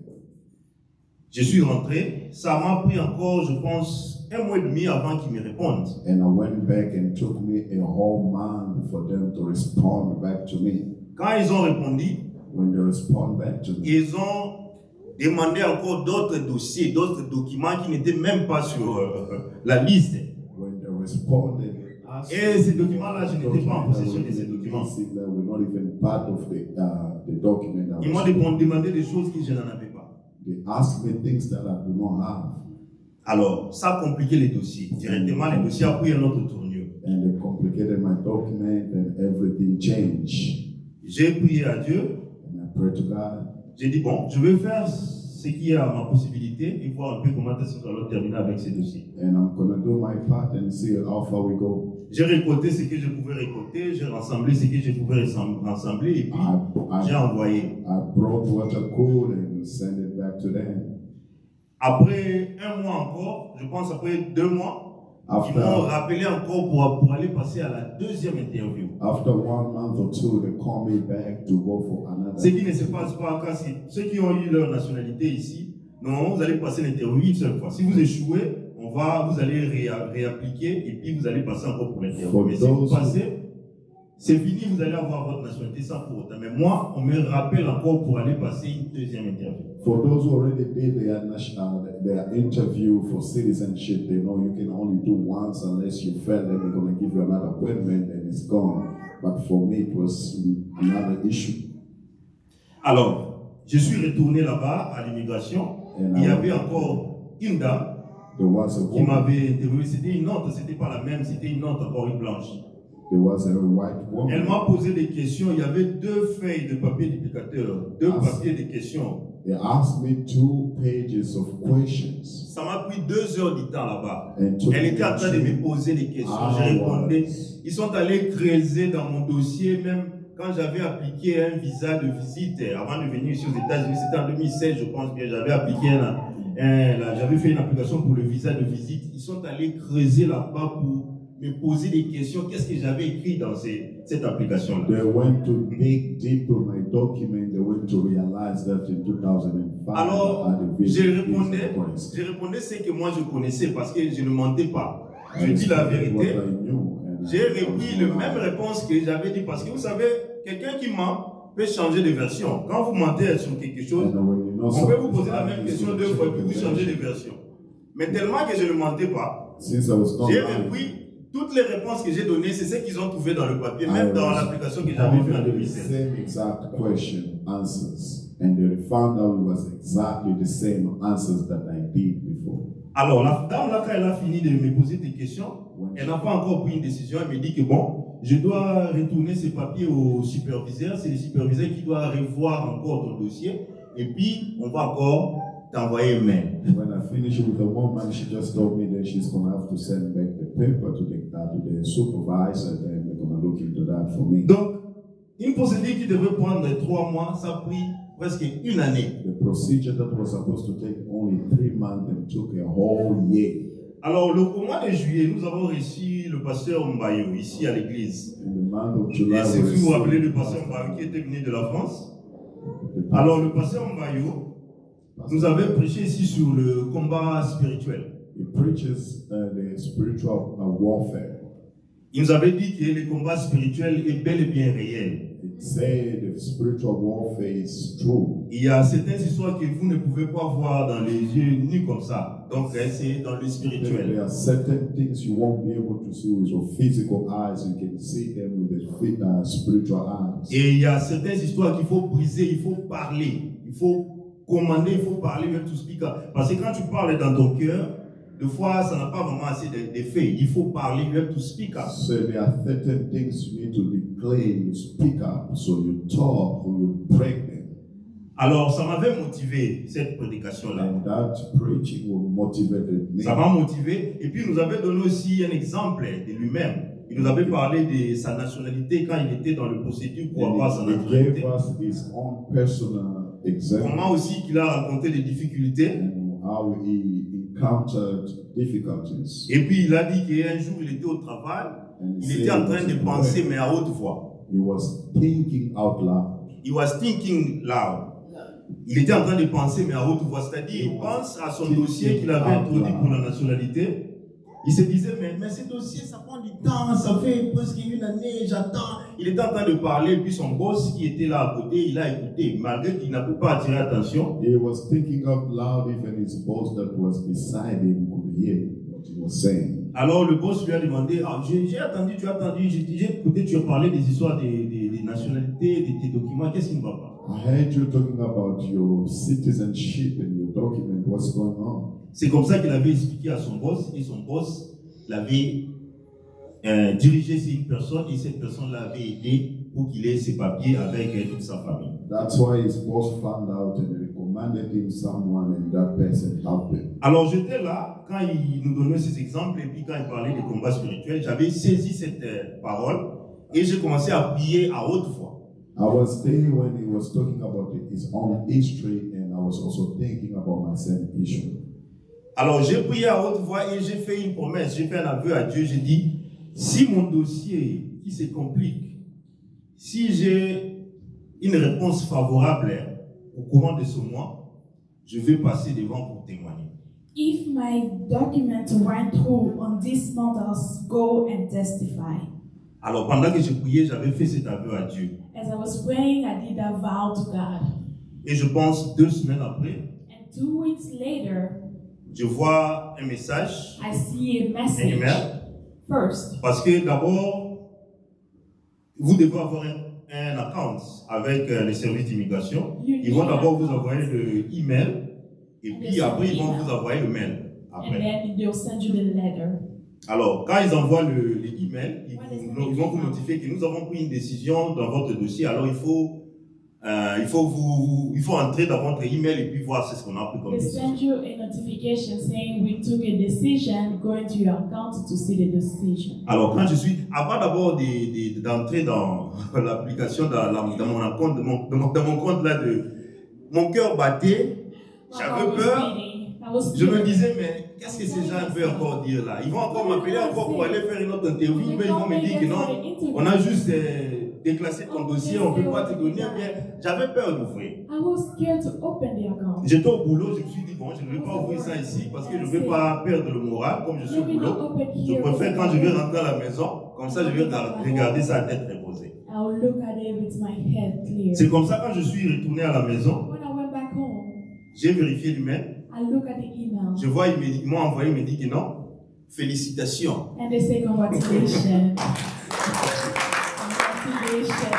Je suis rentré, ça m'a pris encore, je pense, 1 mois et demi avant qu'ils me répondent. And I went back and took me a whole month for them to respond back to me. Quand ils ont répondu, when they respond back to me, ils ont demandé encore d'autres dossiers, d'autres documents qui n'étaient même pas sur la liste. When they responded, et ces documents-là, je n'étais pas en possession de ces documents. We're not even part of the document. Ils m'ont demandé des choses que je n'en avais pas. They asked me things that I do not have. Alors, ça a compliqué les dossiers. Directement, les dossiers ont pris un autre tournure. And they complicated my document and everything changed. J'ai prié à Dieu. And I prayed to God. J'ai dit, bon, je vais faire ce qui est à ma possibilité et voir un peu comment est-ce que je dois terminer avec ces dossiers. And I'm going to do my part and see how far we go. J'ai récolté ce que je pouvais récolter, j'ai rassemblé ce que je pouvais rassembler et puis j'ai envoyé. I brought what I could and sent it back to them. Après 1 mois encore, je pense après 2 mois, ils m'ont rappelé encore pour aller passer à la 2e interview. After 1 month or 2, they called me back to go for another. Ce qui ne se passe pas, ceux qui ont eu leur nationalité ici Non, vous allez passer l'interview une seule fois. Si vous échouez, vous allez réappliquer et puis vous allez passer encore pour l'interview. Mais si vous passez, c'est fini, vous allez avoir votre nationalité sans pour autant. Mais moi, on me rappelle encore pour aller passer une deuxième interview. For those who already did their interview for citizenship, they know you can only do once unless you fail, then they're going to give you another appointment and it's gone. But for me, it was another issue. Alors, je suis retourné là-bas à l'immigration. Il y avait encore une dame qui m'avait interviewé. C'était une autre, c'était pas la même, c'était une autre, encore une blanche. There was a white woman. Elle m'a posé des questions. Il y avait 2 feuilles de papier duplicateur, 2 papiers de questions. They asked me 2 pages of questions. Ça m'a pris 2 heures du temps là-bas. Elle était en train de me poser des questions. Je répondais. Ils sont allés creuser dans mon dossier, même quand j'avais appliqué un visa de visite avant de venir ici aux États-Unis. C'était en 2016, je pense bien. J'avais appliqué j'avais fait une application pour le visa de visite. Ils sont allés creuser là-bas pour me poser des questions. Qu'est-ce que j'avais écrit dans cette application-là? They went to dig deep in my document. They went to realize that in 2005. Alors, je répondais ce que moi je connaissais parce que je ne mentais pas. Je dis la vérité. J'ai repris la même réponse que j'avais dit parce que vous savez, quelqu'un qui ment peut changer de version. Quand vous mentez sur quelque chose, on peut vous poser la même question 2 fois puis vous changez de version. Mais tellement que je ne mentais pas, j'ai repris toutes les réponses que j'ai données, c'est ce qu'ils ont trouvé dans le papier, même dans l'application que j'avais faite en 2016. Same exact question, answers. And they found out it was exactly the same answers that I did before. Alors, la dame là, quand elle a fini de me poser des questions, elle n'a pas encore pris une décision. Elle me dit que bon, je dois retourner ces papiers au superviseur. C'est le superviseur qui doit revoir encore ton dossier. Et puis, on va encore t'envoyer un mail. When I finished with the woman, she just told me that she's going to have to send back the paper to the supervisor, and they're going to look into that for me. Donc, une procédure qui devait prendre 3 mois, ça a pris presque 1 année. The procedure that was supposed to take only 3 months and took a whole year. Alors, au mois de juillet, nous avons reçu le pasteur Mbayo ici à l'église. Et si vous vous rappelez le pasteur Mbayo qui était venu de la France. Alors, le pasteur Mbayo nous avait prêché ici sur le combat spirituel. He preaches the spiritual warfare. Il nous avait dit que le combat spirituel est bel et bien réel. It said the spiritual warfare is true. Il y a certaines histoires que vous ne pouvez pas voir dans les yeux nus comme ça. Donc, c'est dans le spirituel. There are certain things you won't be able to see with your physical eyes. You can see them with the spiritual eyes. Et il y a certaines histoires qu'il faut briser, il faut parler, il faut commander, il faut parler, même to speak. Parce que quand tu parles dans ton cœur, des fois, ça n'a pas vraiment assez d'effet. Il faut parler, you have to speak up. So there are certain things you need to declare, you speak up, so you talk or you break them. Alors, ça m'avait motivé, cette prédication-là. And that preaching will motivate me. Ça m'a motivé. Et puis, il nous avait donné aussi un exemple de lui-même. Il nous avait parlé de sa nationalité quand il était dans le procédure pour avoir sa nationalité. Gave us his own personal example. Comment aussi qu'il a rencontré des difficultés. And how he encountered difficulties. Et puis il a dit qu'un jour il était au travail, il était en train de penser mais à haute voix. He was thinking out loud. He was thinking loud. Il était en train de penser mais à haute voix, c'est-à-dire il pense à son dossier qu'il avait introduit pour la nationalité. Il se disait mais ce dossier ça prend du temps, ça fait presque 1 année, j'attends. Il était en train de parler, puis son boss qui était là à côté, il a écouté, malgré qu'il n'a pas attiré l'attention. He was thinking out loud, even his boss that was beside him could hear what he was saying. Alors le boss lui a demandé, j'ai attendu, tu as attendu, j'ai écouté, tu as parlé des histoires des nationalités, de tes documents, qu'est-ce qui ne va pas? I heard you talking about your citizenship and your document, what's going on? C'est comme ça qu'il avait expliqué à son boss, et son boss l'avait dirigé sur une personne, et cette personne l'avait aidé pour qu'il ait ses papiers avec toute sa famille. That's why his boss found out and recommended him someone, and that person helped him. Alors j'étais là quand il nous donnait ces exemples et puis quand il parlait des combats spirituels, j'avais saisi cette parole et j'ai commencé à prier à haute voix. I was there when he was talking about his own history, and I was also thinking about my same issue. Alors j'ai prié à haute voix et j'ai fait une promesse, j'ai fait un aveu à Dieu, j'ai dit, si mon dossier qui se complique, si j'ai une réponse favorable au courant de ce mois, je vais passer devant pour témoigner. If my document went through on this month, I'll go and testify. Alors pendant que je priais, j'avais fait cet aveu à Dieu. As I was praying, I did a vow to God. Et je pense 2 semaines après, And 2 weeks later, je vois un message, I see a un message. email, First, parce que d'abord, vous devez avoir un account avec les services d'immigration. Ils vont d'abord vous envoyer le email et puis après ils vont vous envoyer le mail. and Après. then they'll send you the letter. Alors, quand ils envoient le email, ils vont vous notifier que nous avons pris une décision dans votre dossier. Alors, il faut entrer dans votre email et puis voir ce qu'on a pris comme They décision. send you a notification saying we took a decision, go into your account to see the decision. Alors, quand je suis, avant d'abord d'entrer dans l'application, dans mon compte, dans mon compte là, mon cœur battait, j'avais peur. Je me disais, mais qu'est-ce que ces gens peuvent encore dire là? Ils vont encore m'appeler encore pour aller faire une autre interview, mais ils vont me dire que non, on a juste déclassé ton dossier, on ne peut pas te donner. Bien, j'avais peur d'ouvrir. I was scared to open the account. J'étais au boulot, je me suis dit, bon, je ne vais pas ouvrir ça ici parce que je ne vais pas perdre le moral comme je suis au boulot. Je préfère quand je vais rentrer à la maison, comme ça je vais regarder ça à tête reposée. I will look at it with my head clear. C'est comme ça quand je suis retourné à la maison, When I went back home, j'ai vérifié l'email. I look at the email. Je vois, ils m'ont envoyé, ils me dit que non. Félicitations. And they say congratulations. Congratulations.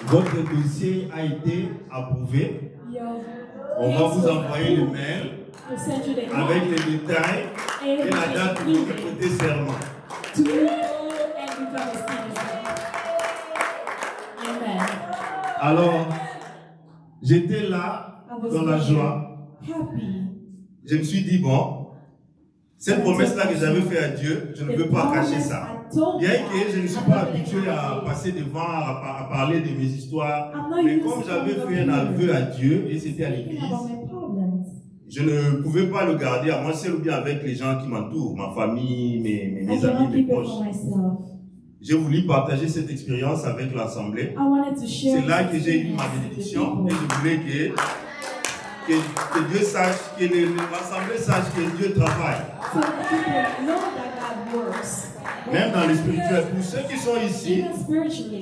Votre dossier a été approuvé. On va vous envoyer le mail We'll send you the avec email. les détails et la date pour vous prêter serment. To go and become a citizen. Amen. Alors, j'étais là dans la joie. Happy. Je me suis dit, bon, cette promesse-là que j'avais faite à Dieu, je ne peux pas cacher ça. Bien que je ne suis pas habitué à passer devant, à parler de mes histoires, mais comme j'avais fait un aveu à Dieu et c'était à l'église, je ne pouvais pas le garder à moi seul ou bien avec les gens qui m'entourent, ma famille, mes amis, mes proches. J'ai voulu partager cette expérience avec l'Assemblée. C'est là que j'ai eu ma bénédiction et je voulais que Dieu sache, que l'Assemblée sache que Dieu travaille. Même dans le spirituel. Pour ceux qui sont ici,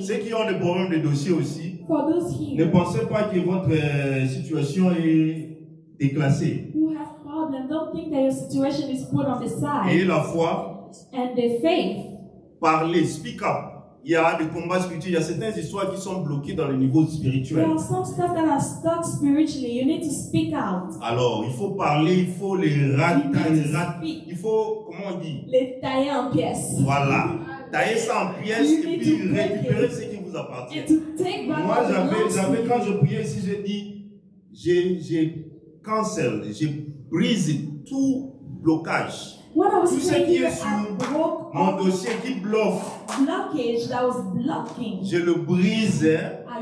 ceux qui ont des problèmes de dossier aussi, ne pensez pas que votre situation est déclassée. Et la foi, parler, speak up. Il y a des combats spirituels, il y a certaines histoires qui sont bloquées dans le niveau spirituel. Alors, il faut parler, il faut les rater, il faut, comment on dit? Les tailler en pièces. Voilà, tailler ça en pièces et puis récupérer ce qui vous appartient. Moi, j'avais quand je priais ici, j'ai dit, j'ai cancel, j'ai brisé tout blocage. Tout ce qui est sur mon dossier qui bloque, je le brise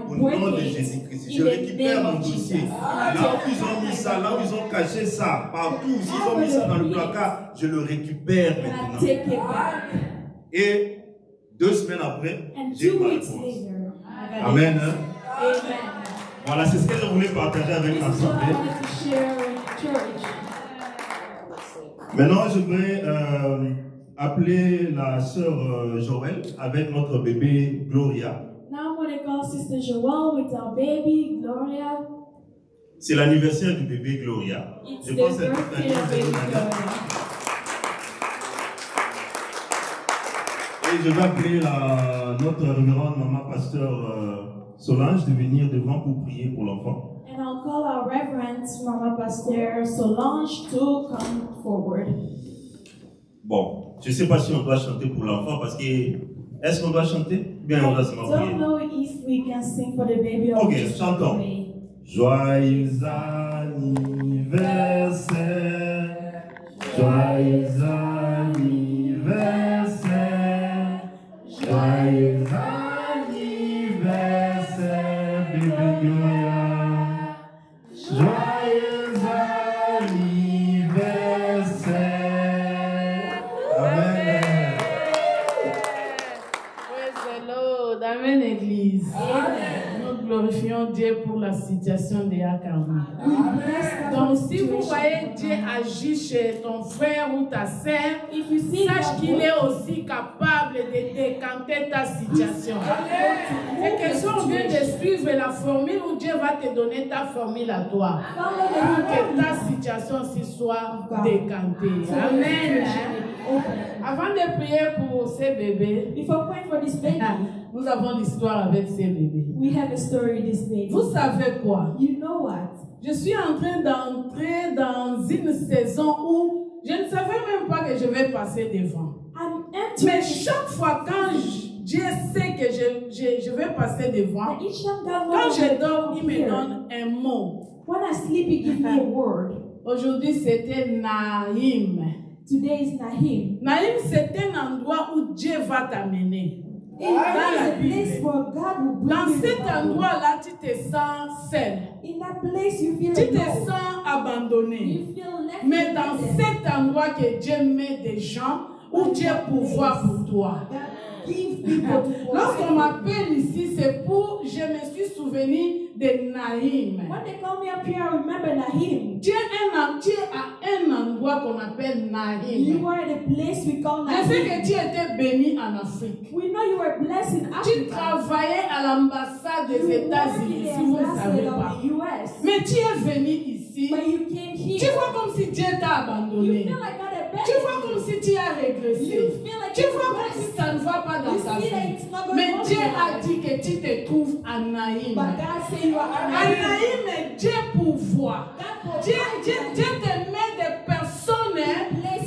au nom de Jésus-Christ. Je récupère mon dossier. Là où ils ont mis ça, là où ils ont caché ça, partout, s'ils ont mis ça dans le placard, je le récupère maintenant. Et 2 semaines après, j'ai ma réponse. Amen. Voilà, c'est ce que je voulais partager avec l'Assemblée. Maintenant, je vais appeler la sœur Joël avec notre bébé Gloria. Now I'm going to call Sister Joelle with our baby Gloria. C'est l'anniversaire du bébé Gloria. It's Je the pense que c'est birthday of baby Gloria. Et je vais appeler notre révérende maman pasteur Solange de venir devant pour prier pour l'enfant. And I'll call our Reverend Mama Pastor Solange to come forward. Bon, je ne sais pas si on doit chanter pour l'enfant parce que est-ce qu'on doit chanter? Bien, on doit se I marier. don't know if we can sing for the baby or Ok, just chantons. pray. Joyeux anniversaire, joyeux anniversaire, joyeux anniversaire, bébé Gloria. Joyeux anniversaire. Amen. Praise the Lord. Amen, Église. Nous glorifions Dieu. Dieu pour la situation de Yakarma. Donc, si vous voyez Dieu agir chez ton frère ou ta sœur, sache qu'il est aussi capable de décanter ta situation. C'est question vient de suivre la formule où Dieu va te donner ta formule à toi. Pour que ta situation aussi soit décantée. Amen. Avant de prier pour ces bébés, nous avons l'histoire avec ces bébés. We have a story this baby. Vous savez quoi? You know what? Je suis en train d'entrer dans une saison où je ne savais même pas que je vais passer devant. Mais chaque fois quand Dieu sait que je vais passer devant, quand je dors, il me donne un mot. When I sleep, he gives me a word. Aujourd'hui, c'était Naïm. Today is Nahim. Naïm, c'est un endroit où Dieu va t'amener. Dans la place where God will bring Dans you cet from. endroit-là, tu te sens seul. In that place, you feel Tu te alone. sens abandonné. You feel left Mais dans behind. cet endroit que Dieu met des gens où Dieu pouvoir pour toi. God give people to Lorsqu'on m'appelle ici, c'est pour, je me suis souvenu de Naïm. When they call me up here, I remember Nahim. Dieu a un endroit qu'on appelle Naïm. You were at a place we call Je sais que Nahim. tu étais béni en Afrique. We know you were blessed in Tu Africa. travaillais à l'ambassade des You États-Unis, worked si in vous the ne savez ambassador pas. of the US. Mais tu es venu ici. But you came Tu here. vois comme si Dieu t'a You abandonné. feel like God abandoned Tu vois comme si tu as régressé. You feel like Tu you're vois comme si ça ne va pas dans You ta see that vie. it's not going Mais on Dieu in your a life. dit que tu te trouves à Naïm. But God said you are À Nahim. Naïm, Dieu pourvoit. God Dieu provides. te met des personnes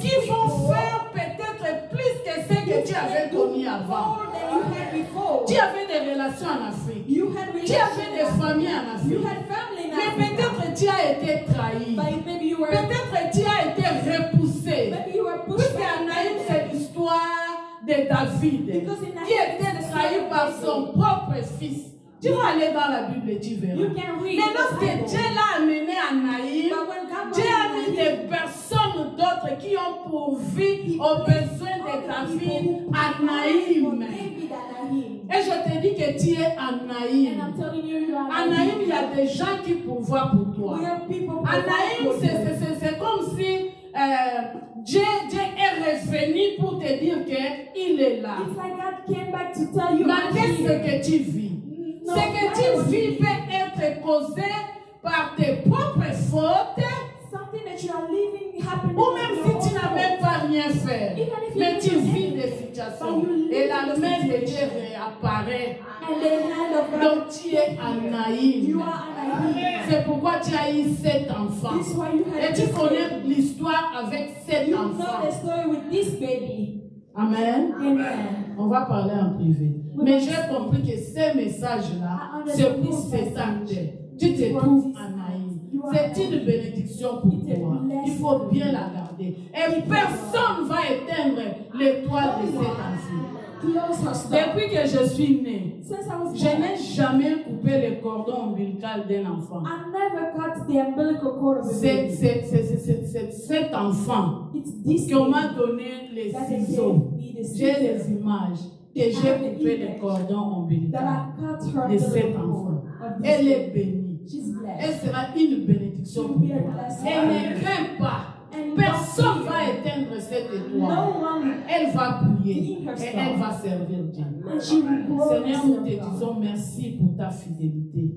qui vont faire peut-être plus que ce que tu avais connu avant. More than you had before. Tu avais des relations en Afrique. You had Tu avais des relationships. familles en You Afrique. had family in Mais Africa. peut-être tu as été trahi. But maybe you were Peut-être tu as été repoussé. maybe you were pushed Puisque back. Anaïm, c'est l'histoire de David, Because in qui Nahim, était it's the trahi story of par David. son propre fils. Tu vas aller dans la Bible et tu verras. You can read Mais the lorsque Bible. Dieu l'a amené à Naïm, But when God Dieu a brought mis you des personnes d'autres qui ont pourvu aux besoins de ta vie à Naïm. Et je te dis que tu es à And Naïm. I'm telling you, you are À Naïm, il y a des gens qui pourvoient pour toi. We have people À Naïm, c'est comme si Dieu est revenu pour te dire qu'il est là. It's like God came back to tell you Malgré I'm ce here. que tu vis. No Ce que tu vis peut être causé par tes propres fautes, Something that you are living happened. ou même si tu n'as même pas rien fait. Mais tu vis des situations. Et la main de Dieu réapparaît. And the hand of God. Donc tu es à You Naïm. are Nahim. C'est pourquoi tu as eu 7 enfants. This is why you Et had tu this connais baby. l'histoire avec 7 You know enfants. the story with this baby. Amen. Amen. On va parler en privé. Mais j'ai compris que ces messages-là, c'est pour cet acte. Tu te trouves à Naïm. C'est une bénédiction pour toi. Il faut bien la garder. Et personne ne va éteindre l'étoile de cet enfant. Close her stop. Depuis que je suis née, Since I was je born, n'ai jamais coupé le cordon ombilical d'un enfant. I never cut the umbilical cord of a baby. C'est cet enfant It's this qu'on baby m'a donné les that ciseaux. gave me the J'ai scissors les images que j'ai coupé le cordon ombilical that I cut her de cet umbilical enfant. cord of this Elle est baby. bénie. She's Elle blessed. sera une bénédiction pour toi. Elle ne craint pas. And Personne ne va éteindre cette étoile. no one Elle va prier et elle va servir Dieu. and she will grow. Seigneur, nous te disons merci pour ta fidélité.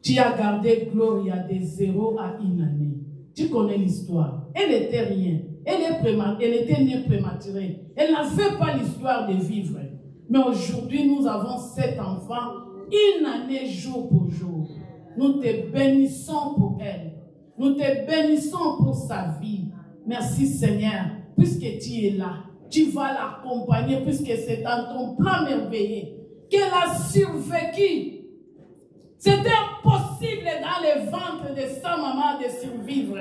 Tu as gardé Gloria de 0 à 1 année. Tu connais l'histoire. Elle n'était rien. Elle était née prématurée. Elle n'avait pas l'histoire de vivre. Mais aujourd'hui, nous avons 7 enfants, 1 année jour pour jour. Nous te bénissons pour elle. Nous te bénissons pour sa vie. Merci Seigneur, puisque tu es là. Tu vas l'accompagner puisque c'est dans ton plan merveilleux qu'elle a survécu. C'était impossible dans le ventre de sa maman de survivre.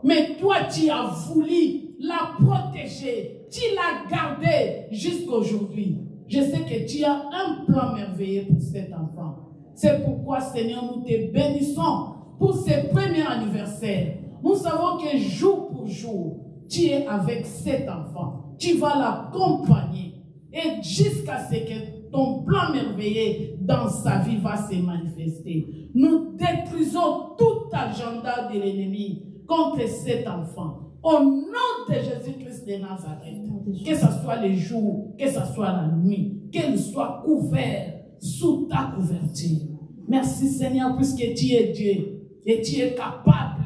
Mais toi, tu as voulu la protéger. Tu l'as gardée jusqu'à aujourd'hui. Je sais que tu as un plan merveilleux pour cet enfant. C'est pourquoi, Seigneur, nous te bénissons pour ce premier anniversaire. Nous savons que jour pour jour, tu es avec cet enfant. Tu vas l'accompagner. Et jusqu'à ce que ton plan merveilleux dans sa vie va se manifester. Nous détruisons tout agenda de l'ennemi contre cet enfant. Au nom de Jésus-Christ de Nazareth, que ce soit le jour, que ce soit la nuit, qu'elle soit couverte sous ta couverture. Merci Seigneur, puisque tu es Dieu et tu es capable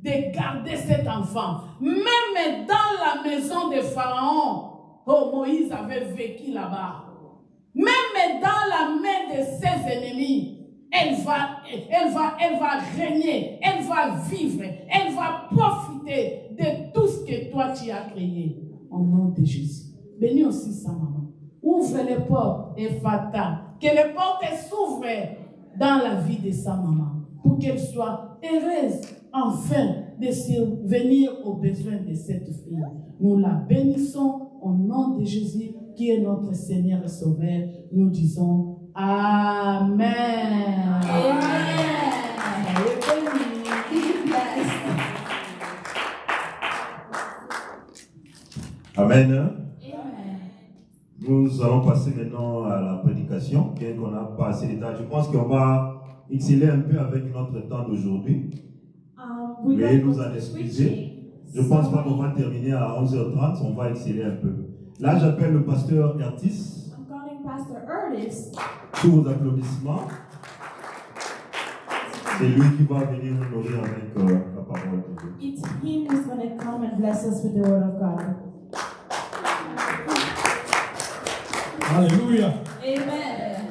de garder cet enfant. Même dans la maison de Pharaon, oh, Moïse avait vécu là-bas. Même dans la main de ses ennemis, elle va régner, elle va vivre, elle va profiter de tout ce que toi tu as créé. Au nom de Jésus. Bénis aussi sa maman. Ouvre les portes et fata. Que les portes s'ouvrent dans la vie de sa maman. Pour qu'elle soit heureuse, enfin, de subvenir aux besoins de cette fille. Nous la bénissons au nom de Jésus, qui est notre Seigneur et Sauveur. Nous disons Amen. Amen. Amen. Nous allons passer maintenant à la prédication, bien qu'on n'a pas assez de temps. Je pense qu'on va exceller un peu avec notre temps d'aujourd'hui. Veuillez nous en excuser. Je ne pense pas qu'on va terminer à 11h30, on va exceller un peu. Là, j'appelle le pasteur Curtis. I'm calling Pastor Ernest. Tous vos applaudissements. C'est lui qui va venir nous nourrir avec la parole de Dieu. It's him who's going to come and bless us with the word of God. Alléluia. Amen.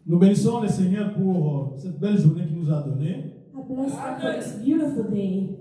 Nous bénissons le Seigneur pour cette belle journée qu'il nous a donnée. I bless God for this beautiful day.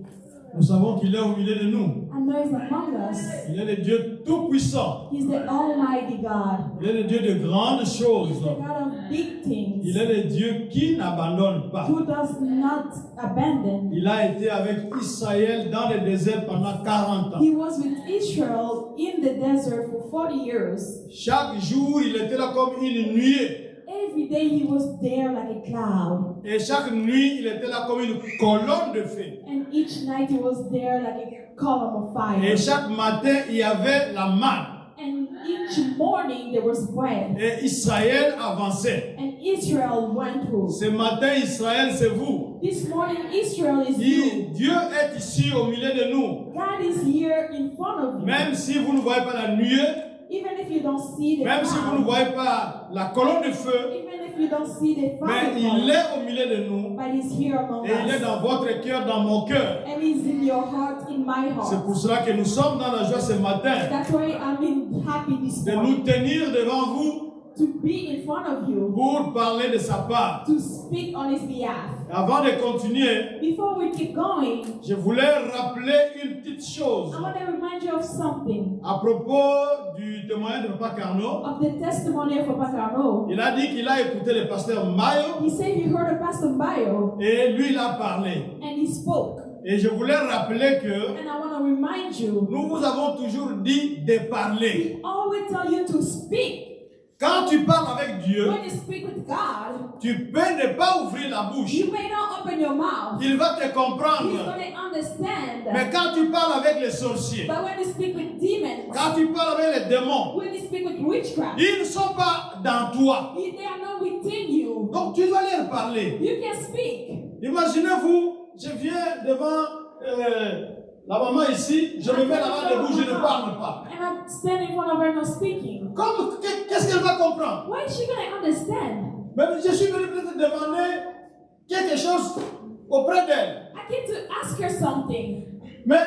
Nous savons qu'il est au milieu de nous. I know he's among us. Il est le Dieu tout-puissant. He's the Almighty God. Il est le Dieu de grandes He's choses. the God of big things. Il est le Dieu qui n'abandonne pas. Who does not abandon. Il a été avec Israël dans le désert pendant 40 ans. He was with Israel in the desert for 40 years. Chaque jour, il était là comme une nuée. Every day he was there like a cloud. Et chaque nuit, il était là comme une colonne de feu. And each night he was there like a column of fire. Et chaque matin, il y avait la manne. And each morning there was bread. Et Israël avançait. And Israel went through. Ce matin, Israël, c'est vous. This morning Israel is you. Dieu est ici au milieu de nous. God is here in front of you. Même si vous ne voyez pas la nuée, Even if you don't see the même si vous ne cloud, voyez pas la colonne de feu, even if you don't see the mais fire, il est au milieu de nous. but he's here among Et il est us. dans votre cœur, dans mon cœur. And he's in your heart, in my C'est heart. pour cela que nous sommes dans la joie ce matin That's why I'm happy this de nous morning tenir devant vous to be in front of you, pour parler de sa part. to speak on his behalf. Avant de continuer, Before we keep going, je voulais rappeler une petite chose I want to remind you of something, à propos du témoignage de Papa Carnot. of the testimony of Papa Carno. Il a dit qu'il a écouté le pasteur Mayo He said he heard a Pastor Bio et lui il a parlé. and he spoke. Et je voulais rappeler que And I want to remind you, nous vous avons toujours dit de parler. we always tell you to speak. Quand tu parles avec Dieu, When you speak with God, tu peux ne pas ouvrir la bouche. you may not open your mouth. Il va te He's comprendre. going to understand. Mais quand tu parles avec les sorciers, But when you speak with demons, quand tu parles avec les démons, when you speak with witchcraft, ils ne sont pas dans toi. they are not within you. Donc tu dois leur parler. You can speak. Imaginez-vous, je viens devant la maman ici, je me mets là-bas debout, je ne parle pas. And I'm standing in front of her not speaking. Qu'est-ce qu'elle va comprendre? What is she going to understand? Même je suis venu peut-être demander quelque chose auprès d'elle. I get to ask her something, Mais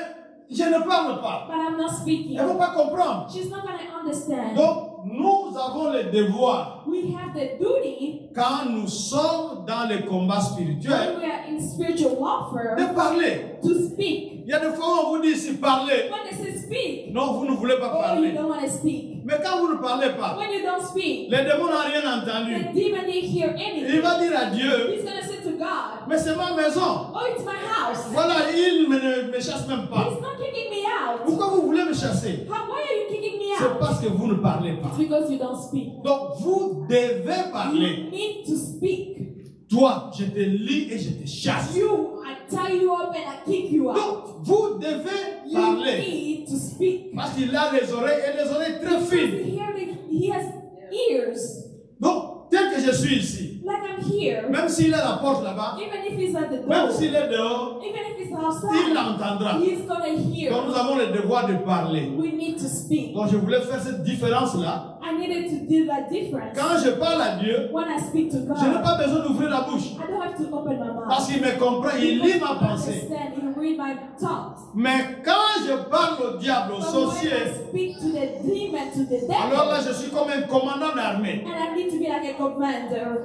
je ne parle pas. but I'm not speaking. Elle ne va pas comprendre. She's not going to understand. Donc, nous avons le devoir, We have the duty, quand nous sommes dans les combats when spirituels, we are in spiritual warfare, de parler. to speak. Il y a des fois où on vous dit ici, parlez. When they say speak, Non, vous ne voulez pas oh, you parler. don't want to speak. Mais quand vous ne parlez pas, When you don't speak, les démons n'ont rien the entendu. demon didn't hear Il anything. va dire à Dieu, He's going to say to God, mais c'est ma maison. oh, it's my house. Voilà, il ne me chasse même pas. He's not kicking me out. Pourquoi vous voulez me chasser? Why are you kicking me C'est out? parce que vous ne parlez pas. It's because you don't speak. Donc, vous devez parler. You need to speak. Toi, je te lis et je te chasse. You, I tie you up and I kick you out. Donc, vous devez You parler. need to speak. Parce qu'il a les oreilles et les oreilles très fines. He has ears. Donc, tel que je suis ici, Like I'm here. même s'il est à la porte là-bas, Even if he's at the même door. s'il est dehors, Even if he's il outside. l'entendra. He's gonna hear. Donc nous avons le devoir de parler. We need to speak. Donc je voulais faire cette différence-là. I needed to do that difference. Quand je parle à Dieu, When I speak to God, je n'ai pas besoin d'ouvrir la bouche. I don't have to open my mouth. Parce qu'il me comprend, il lit ma pensée. Understand, he read my thoughts. Mais quand je parle au diable, au But when I sorcier, speak to the demon, to the alors là devil, je suis comme un commandant d'armée. and I need to be like a commander,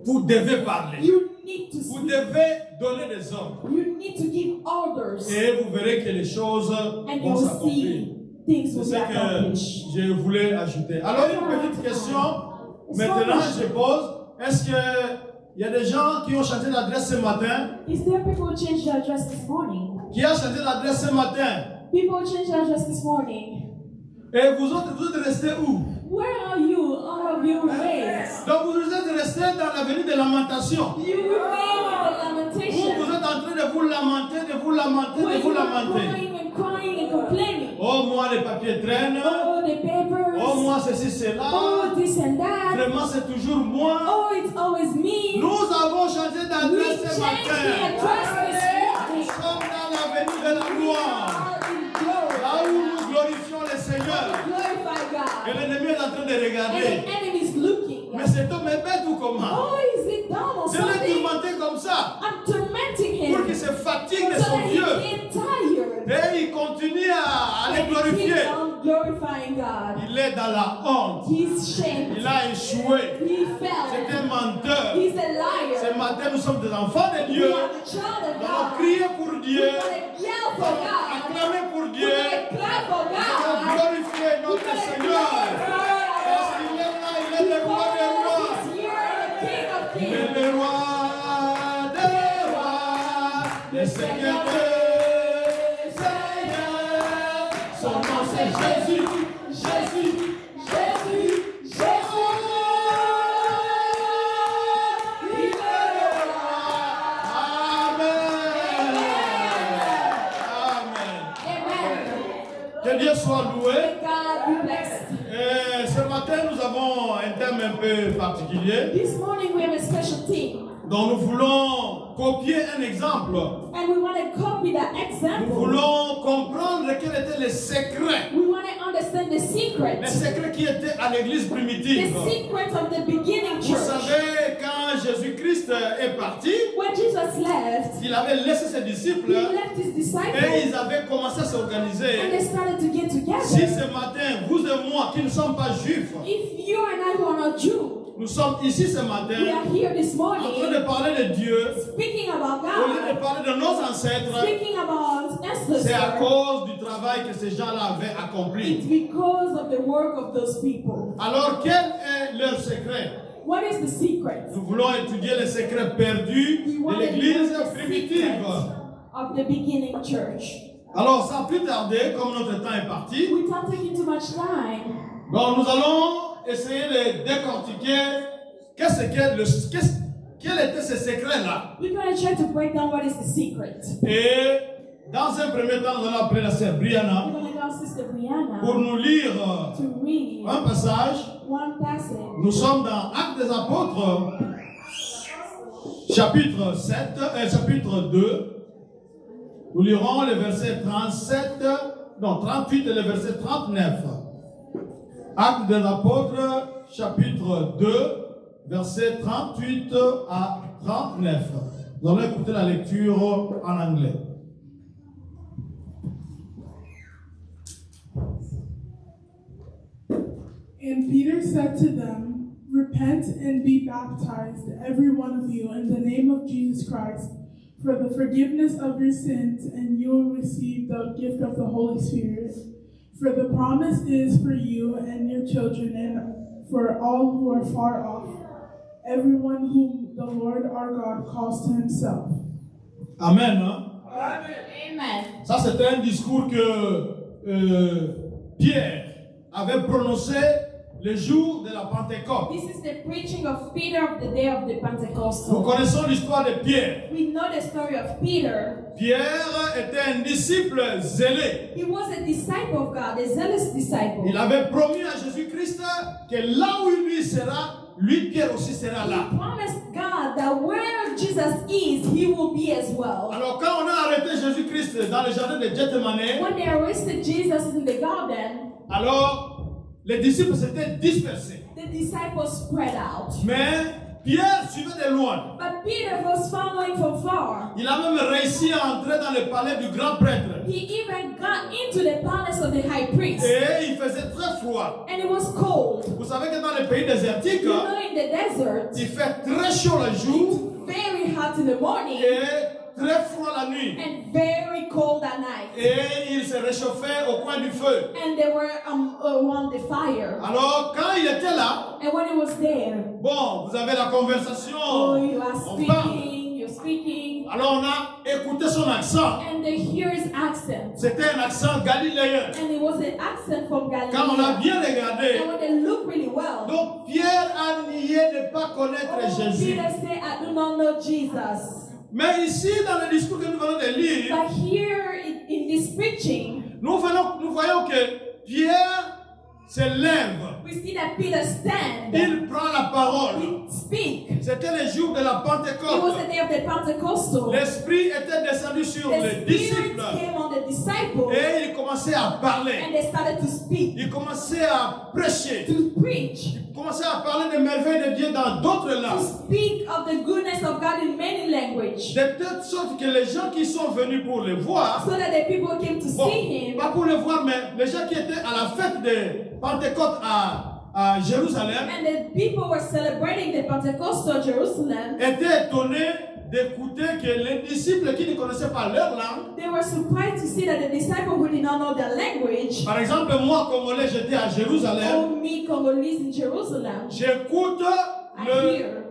Vous devez parler. you need to Vous speak. devez donner des ordres. You need to give orders, Et vous verrez que les choses and vont you'll s'accomplir. see things C'est will ce be accomplished. que je voulais ajouter. Alors une petite question. Maintenant je pose. Est-ce qu'il y a des gens qui ont chanté l'adresse ce matin? Is there people who changed their address this morning? Qui a chanté l'adresse ce matin? People who changed their address this morning. Et vous autres, vous êtes restés où? Where are you? All of you remain. Donc vous êtes restés dans l'avenue de lamentation. You remain in the Vous lamentation. êtes en train de vous lamenter, de vous lamenter, Where de vous you are lamenter. crying and crying and complaining. Oh moi les papiers traînent. Oh, the papers. Oh moi ceci, cela. Oh, this and that. Vraiment c'est toujours moi. Oh, it's always me. Nous avons changé We d'adresse changed ce the matin. address this Nous morning. sommes dans l'avenue de la We gloire. are in glory. Là où nous glorifions le Seigneur. Glorify Et God. l'ennemi est en train de And regarder. the enemy is looking. Mais cet homme est bête ou comment? Oh, is it dumb or Je l'ai something? tourmenté comme ça. I'm tormenting him. Pour qu'il se fatigue de So son that he Dieu. get tired. Et il continue à le And he glorifier. keeps on glorifying God. Il est dans la honte. He's shamed. Il a échoué. He C'est fell. un menteur. He's a liar. Ce matin, nous sommes des enfants de We Dieu. are the child of Nous allons God. crier pour We're Dieu. gonna yell Nous for allons God. acclamer pour We're Dieu. gonna clap for Nous allons God. glorifier We're notre gonna Seigneur. Parce qu'il est là, il est le roi des rois. Because he's here, the King of Il est Kings. le roi des rois. Le Seigneur des seigneurs. Son nom c'est Jésus. Jésus. Jésus. Il est le roi. Amen. Amen. Que Dieu soit loué. May God be blessed. Et ce matin, nous avons un thème un peu particulier. This morning we have a special theme, dont nous voulons copier un exemple. and we want to copy that Nous example. voulons comprendre quels étaient les secrets. We want to understand the secret. Les secrets qui étaient à l'église The primitive. secret of the beginning Vous church. savez, quand Jésus-Christ est parti, When Jesus left, il avait laissé ses he disciples left his et disciples, ils avaient commencé à and s'organiser. they started to get Si together. ce matin, vous et moi qui ne sommes pas juifs, If you and I who are not Jew, nous sommes ici ce we matin are here this en train morning de parler de Dieu, speaking about au lieu de God, parler de nos ancêtres, speaking about c'est à ancestors. cause du travail que ces gens-là avaient accompli. It's because of the work of those people. Alors, quel est leur secret? What is the secret? Nous voulons étudier les secrets perdus We de want to l'église know the primitive. secret of the beginning church. Alors, sans plus tarder, comme notre temps est parti, Without taking too much time, donc nous allons essayer de décortiquer quels étaient ces secrets-là. we're going to try to break down what is the secret. Et dans un premier temps, nous allons appeler la sœur Brianna We're going to ask Sister pour Brianna nous lire to read un passage. one passage. Nous sommes dans Actes des Apôtres, chapitre 2. Nous lirons les versets 38 et le verset 39. Actes des Apôtres, chapitre 2, versets 38 à 39. Nous allons écouter la lecture en anglais. And Peter said to them, Repent and be baptized, every one of you, in the name of Jesus Christ, for the forgiveness of your sins, and you will receive the gift of the Holy Spirit. For the promise is for you and your children, and for all who are far off, everyone whom the Lord our God calls to himself. Amen. Hein? Amen. Ça, c'était un discours que Pierre avait prononcé le jour de la Pentecôte. This is the preaching of Peter of the day of the Nous Pentecostal. connaissons l'histoire de Pierre. We know the story of Peter. Pierre était un disciple zélé. He was a disciple of God, a zealous disciple. Il avait promis à Jésus-Christ que là où lui sera, lui Pierre aussi sera là. He promised God that where Jesus is, he will be as well. Alors quand on a arrêté Jésus-Christ dans le jardin de Gethsemane, When they arrested Jesus in the garden, alors les disciples s'étaient dispersés. the disciples spread out. Mais Pierre suivait de loin. But Peter was following from far. Il a même réussi à entrer dans le palais du grand prêtre. He even got into the palace of the high priest. Et il faisait très froid. And it was cold. Vous savez que dans les pays désertiques, You know, in the desert, il fait très chaud le jour very hot in the morning et très froid la nuit. and very cold at night. Et il se réchauffait au coin du feu. And they were around the fire. Alors quand il était là, And when he was there, bon, vous avez la conversation, oh, you are on parle. speaking, you're speaking, Alors on a écouté son accent. and they hear his accent. C'était un accent galiléen. And it was an accent from Galilee. Quand on a bien And regardé, when they look really well, donc Pierre a nié ne pas connaître Jésus. Peter said, I do not know Jesus. Mais ici, dans le discours que nous venons de lire, But here in this preaching, nous voyons que Pierre se lève. we see that Peter stands. Il prend la parole. He speaks. C'était le jour de la It was Pentecôte. the day of the Pentecostal. L'Esprit était descendu sur The les Spirit disciples. came on the disciples Et il commençait à parler. and they started to speak, Il commençait à prêcher. to preach, Il commençait à parler des merveilles de Dieu dans d'autres to langues. speak of the goodness of God in many languages, De telle sorte que les gens qui sont venus pour le voir, so that the people came to bon, see him. pas pour le voir, mais les gens qui étaient à la fête de Pentecôte à Jérusalem And the people were celebrating the Pentecostal Jerusalem. étaient étonnés d'écouter que les disciples qui ne connaissaient pas leur langue, They were surprised to see that the disciples who did not know their language, par exemple moi Congolais j'étais à Jérusalem, oh me Congolese in Jerusalem, j'écoute I hear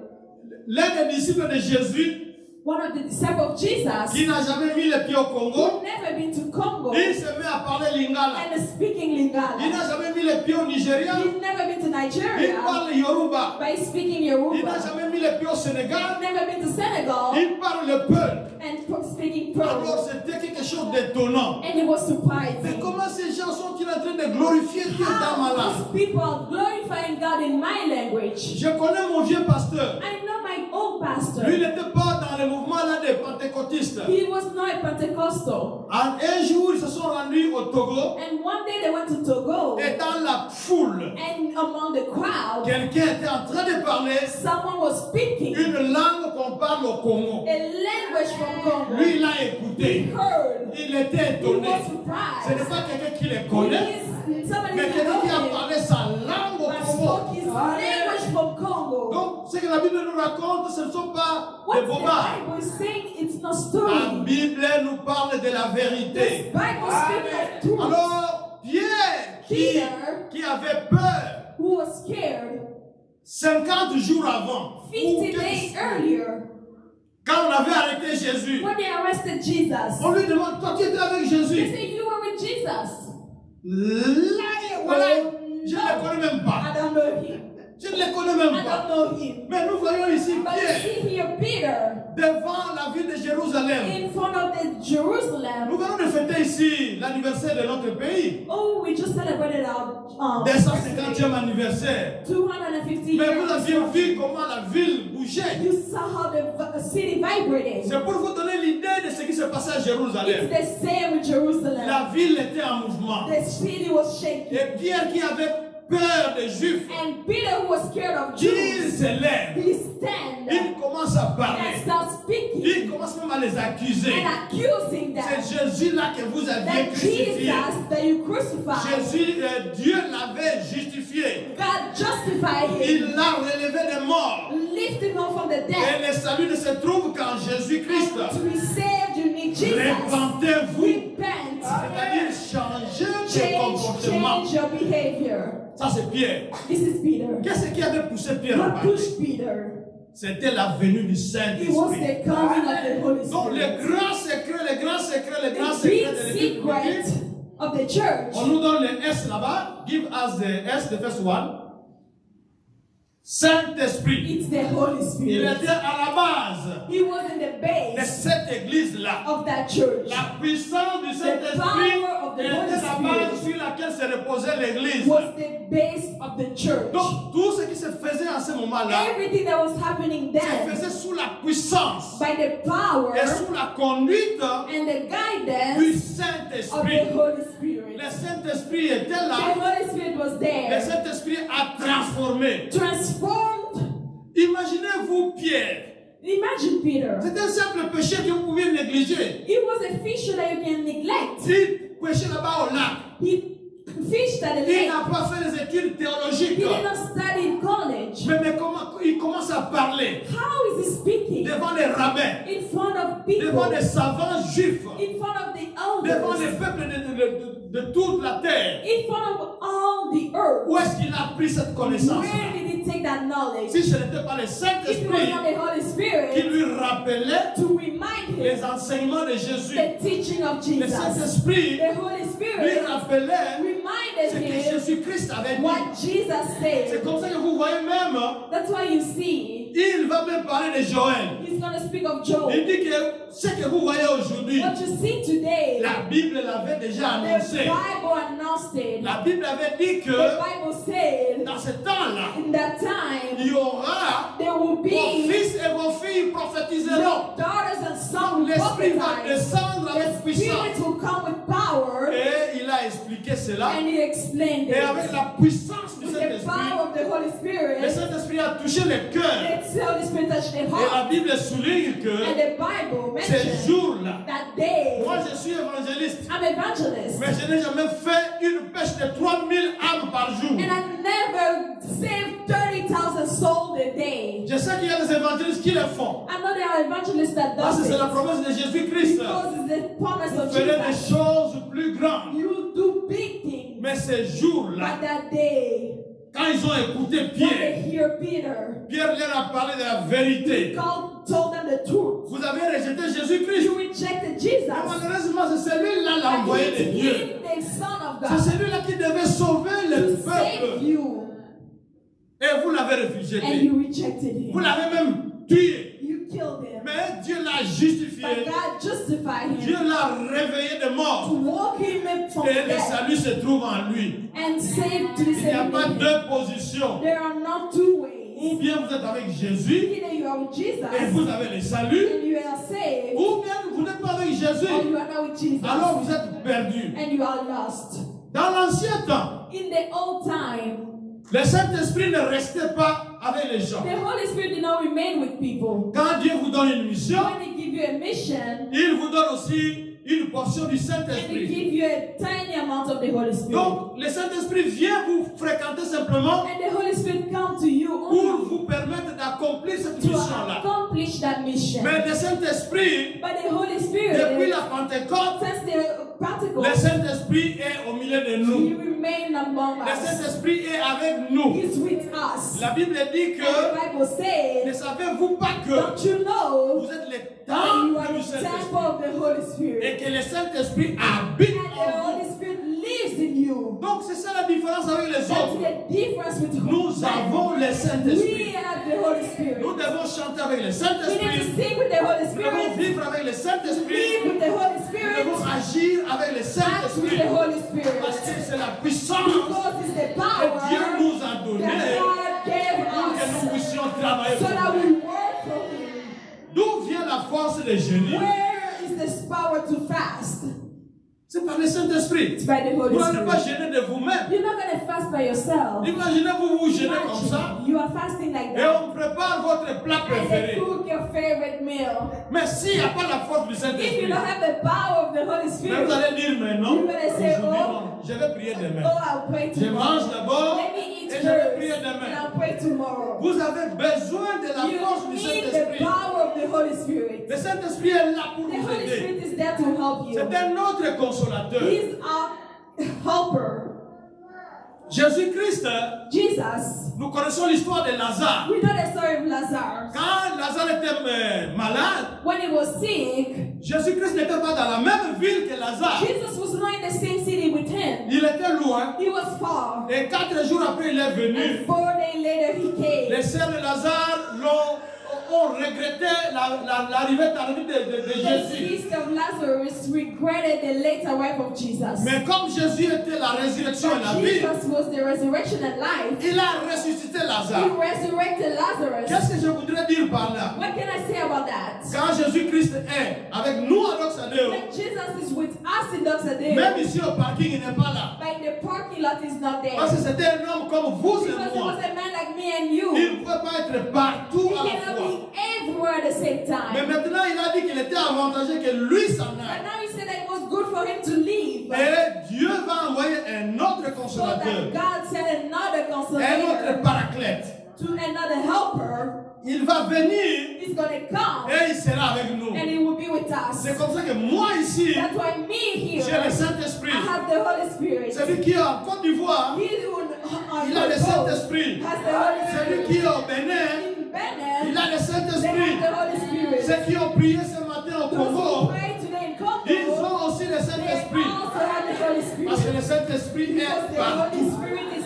l'un des disciples de Jésus one of the disciples of Jesus qui n'a jamais mis les pieds au Congo, who never been to Congo il se met à parler lingala. and speaking Il Lingala. n'a jamais mis les pieds au Nigeria, He's never been to il Nigeria parle Yoruba. by speaking Il n'a Yoruba. jamais mis les pieds au Sénégal, He's never been to Senegal il parle le Peul. and speaking Alors Pearl. c'était quelque chose d'étonnant. And it was Mais surprising. comment ces gens sont-ils en train de glorifier Dieu dans ma How langue? these people are glorifying God in my language. Je connais mon vieux pasteur. I know my old pastor. Lui n'était pas dans le mouvement là des pentecôtistes. He was not a Pentecostal. Un jour, ils se sont rendus au Togo And one day they went to Togo, et dans la foule, and among the crowd, quelqu'un était en train de parler someone was speaking une langue qu'on parle au Congo. a language from Congo. Lui, il a He écouté. heard. Il était He étonné. was Ce surprised. n'est pas quelqu'un qui le He connaît, is somebody mais who quelqu'un qui a knows him, parlé sa langue au but Congo. spoke his language from Congo. Donc, ce que la Bible nous raconte, ce ne sont pas What des the bobards. Bible is saying, it's not La story. Bible nous parle de la This vérité. Bible speaks of truth. Alors, Pierre, Peter, qui avait peur, who was scared 50 jours avant, ou 50 quelques- days earlier, quand on avait arrêté Jésus, when they arrested Jesus, on lui demande, toi tu étais avec they Jésus. say, you were with Jesus. Là, voilà, je ne le connais même I pas. don't know him. Je ne le connais même I pas. don't know him. Mais nous voyons ici But you Pierre see here Peter devant la ville de Jérusalem. in front of the Jerusalem. Nous venons de fêter ici l'anniversaire de notre pays, Oh, we just celebrated our 250e anniversaire. 250 Mais vous aviez years. vu comment la ville bougeait. You saw how the city vibrated. C'est pour vous donner l'idée de ce qui se passait à It's Jérusalem. the same with Jerusalem. La ville était en mouvement. The city was shaking. Et Pierre qui avait peur des Juifs, And Peter, who was scared of il Jews, se lève. he stands Il commence à and parler. starts speaking Il commence même à les accuser. and accusing C'est them Jésus-là que vous aviez that crucifié. Jesus that you crucified, Jésus, Dieu l'avait justifié. God justified him, Il l'a relevé des morts. lifting him from the Et dead. le salut ne se trouve qu'en Jésus-Christ. And to be saved, you need Jesus. Repentez-vous. Repent. C'est-à-dire changer de comportement. Change your behavior. Ça c'est Pierre. This is Peter. Qu'est-ce qui avait poussé Pierre à What parler? pushed Peter? C'était la venue du It was Saint-Esprit. the coming of the Holy Donc Spirit. le grand secret, le grand secret, le grand The secret big de l'église secret primitive, of the church. on nous donne le S là-bas. Give us the S, the first one. Saint-Esprit. It's the Holy Il Spirit. était à la base He was in the de base cette église-là. of that church. La puissance du The Saint-Esprit power of the était Holy la base Spirit sur laquelle se reposait l'église. was the base of the church. Donc, tout ce qui se faisait à ce moment-là Everything that was happening se then, faisait sous la puissance by the power et sous la conduite and the du guidance of Saint-Esprit. the Holy Spirit. Le Saint-Esprit était The là. Holy Spirit was Le there, Saint-Esprit a transformé. transformed. Imaginez-vous Pierre. Imagine Peter. C'est un simple péché que vous pouviez négliger. It was a fish that you can neglect. Il pêchait là-bas au lac. He fished at the Il lake. n'a pas fait les études He théologiques. did not study in college. Mais comment il commence à parler How is he speaking? devant les rabbins, In front of devant people, des savants juifs, in front of the devant les elders, peuples de toute la terre. in front of all the earth. Où est-ce qu'il a pris cette connaissance? Where did he take that knowledge? Si ce n'était pas le If it was Saint-Esprit not the Holy qui Spirit lui rappelait to remind les him enseignements de Jésus, the teaching of le Jesus, Saint-Esprit the Holy lui Spirit rappelait ce reminded que him Jésus-Christ avait dit. what Jesus C'est said. comme ça que vous voyez même, That's why you see, il va même parler de Joël. he's going to speak of Job. Il dit que ce que vous voyez aujourd'hui, What you see today, la Bible l'avait déjà the annoncé. Bible announced it. La Bible avait dit The que Bible said, dans ce temps-là, in that time, il y aura there will vos be fils et vos filles prophétiseront. your daughters and sons will L'Esprit va prophesy. descendre avec The puissance. Spirit will come with power, Et il a expliqué cela. and he explained Et it. avec la puissance du With the Saint-Esprit, power of the Holy le Spirit, Saint-Esprit a touché le cœur. the Holy Spirit touched the Et la heart. Bible souligne And que the Bible ces mentions jours-là, that day, moi je suis évangéliste, I'm evangelist, mais je n'ai jamais fait une pêche de 3000 âmes par jour. and I never saved 30,000 souls a day. Je sais qu'il y a des évangélistes qui le font. I know there are evangelists that Parce que does c'est la it. promesse de Jésus-Christ. Because it's the promise Vous of ferez des Jesus. choses plus grandes. You do big things. Mais ces jours-là, But that day, quand ils ont écouté when Pierre, they hear Peter, Pierre leur a parlé de la vérité. told them the truth. Vous avez rejeté Jésus-Christ. You rejected Jesus. Mais malheureusement, c'est celui-là And l'envoyé de it's Dieu. him, the Son of C'est God, celui-là qui devait sauver le to save peuple. you. Et vous l'avez And rejeté. you rejected Vous him. l'avez même tué. You killed him. Mais Dieu l'a justifié. But God justified Dieu him l'a réveillé de to mort. walk him up from Et le death salut se trouve en lui. and save to Il n'y a save pas him. deux positions. There are not two Ou ways. bien vous êtes avec Jésus Either you are with et Jesus vous avez le salut. and you are saved, Ou bien vous n'êtes pas avec or Jésus. you are not with Jesus Alors vous êtes perdu. and you are lost. Dans l'ancien temps, In the old time, le Saint-Esprit ne restait pas avec les gens. the Holy Spirit did not remain with people. Quand Dieu vous donne une mission, When He give you a mission, il vous donne aussi une portion du and He Saint-Esprit. give you a tiny amount of the Holy Spirit. Donc, le Saint-Esprit vient vous fréquenter simplement And the Holy Spirit come to you pour only vous permettre d'accomplir cette to mission-là. accomplish that mission. Mais le Saint-Esprit, But the Holy depuis Spirit, la Pentecôte, since the le Pentecost, Saint-Esprit est au milieu de He nous. remained among Le us. Saint-Esprit est avec nous. He's with us. La Bible dit And que, the Bible ne says, savez-vous pas que don't you know vous êtes le that you are temple du the temple Saint-Esprit of the Holy et Spirit? que le Saint-Esprit habite And the en vous. Holy Spirit lives in you. Donc c'est ça la différence avec les That's autres. the difference with Nous avons le We Saint-Esprit. have the Holy Spirit. Nous devons chanter avec le We need to Saint-Esprit. sing with the Holy Nous devons Spirit, vivre avec le Saint-Esprit. live with the Holy Nous Spirit, devons agir avec le act with Saint-Esprit. the Holy Parce Spirit. que c'est la puissance Because it's the que Dieu power nous a donnée that God gave pour que nous us puissions travailler so pour that lui. we work for Him. D'où vient la force des génies? Where is this power to fast? C'est par le Saint-Esprit. It's by the Holy Vous n'allez pas Spirit. gêner de vous-même. You're not going to fast by yourself. Imaginez-vous vous gêner comme ça Imagine, you are fasting like et that. on prépare votre plat And they préféré. cook your favorite meal. Mais s'il n'y a pas la force du If you Saint-Esprit, don't have the power of the Holy mais Spirit, vous allez dire, mais non, You're gonna say, aujourd'hui, oh, non, je vais prier demain. oh, I'll pray Je tomorrow. mange d'abord Let me eat et je vais prier first, and demain. I'll pray tomorrow. Vous avez besoin de la force You du need the Saint-Esprit. power of the Holy Spirit. Le Saint-Esprit est là pour The nous Holy aider. Spirit is there to help you. C'est un autre consolateur. He's our helper. Jésus-Christ Jesus Nous connaissons l'histoire de Lazare. We know the story of Lazarus. Quand Lazare était malade, When he was sick, Jésus-Christ n'était pas dans la même ville que Lazare. Jesus was not in the same city with him. Il était loin. He was far. Et 4 jours après, il est venu. And 4 days later he came. Les sœurs de Lazare ont regretté l'arrivée tardive de The Jésus. sister of Lazarus regretted the late arrival of Jesus. Mais comme Jésus était la résurrection et la But vie, Jesus was the resurrection and life. il a ressuscité He Lazare. resurrected Lazarus. Qu'est-ce que je voudrais dire par là? What can I say about that? Quand Jésus-Christ est avec nous à Doxadeo, When Jesus is with us in Doxadeo, même ici au parking, il n'est pas là. but in the parking lot is not there. Parce que c'était un homme comme vous et Because he moi. was a man like me and you. Il ne pouvait pas être partout He à la cannot fois. be everywhere at the same Mais time. maintenant, il a dit qu'il était avantageux que lui s'en But aille. now he said that it was good for him to leave. Et Dieu va envoyer un autre So that consolateur, God sent another un autre consolator paraclète. to another helper. Il va venir He's going to come et il sera avec nous. and he will be with us. C'est comme ça que moi ici, That's why me here, j'ai le Saint-Esprit. I have the Holy Spirit. Celui qui est en Côte d'Ivoire, He who il a le Saint-Esprit. has the Holy Celui Spirit. qui est au Bénin, In Benin, il a le they Saint-Esprit. have the Holy Spirit. Ceux qui ont prié ce matin au Those who Congo, pray today in Congo, ils ont aussi le they Saint-Esprit. also have the Holy Parce que Spirit. le Saint-Esprit Because est the Holy partout. Spirit is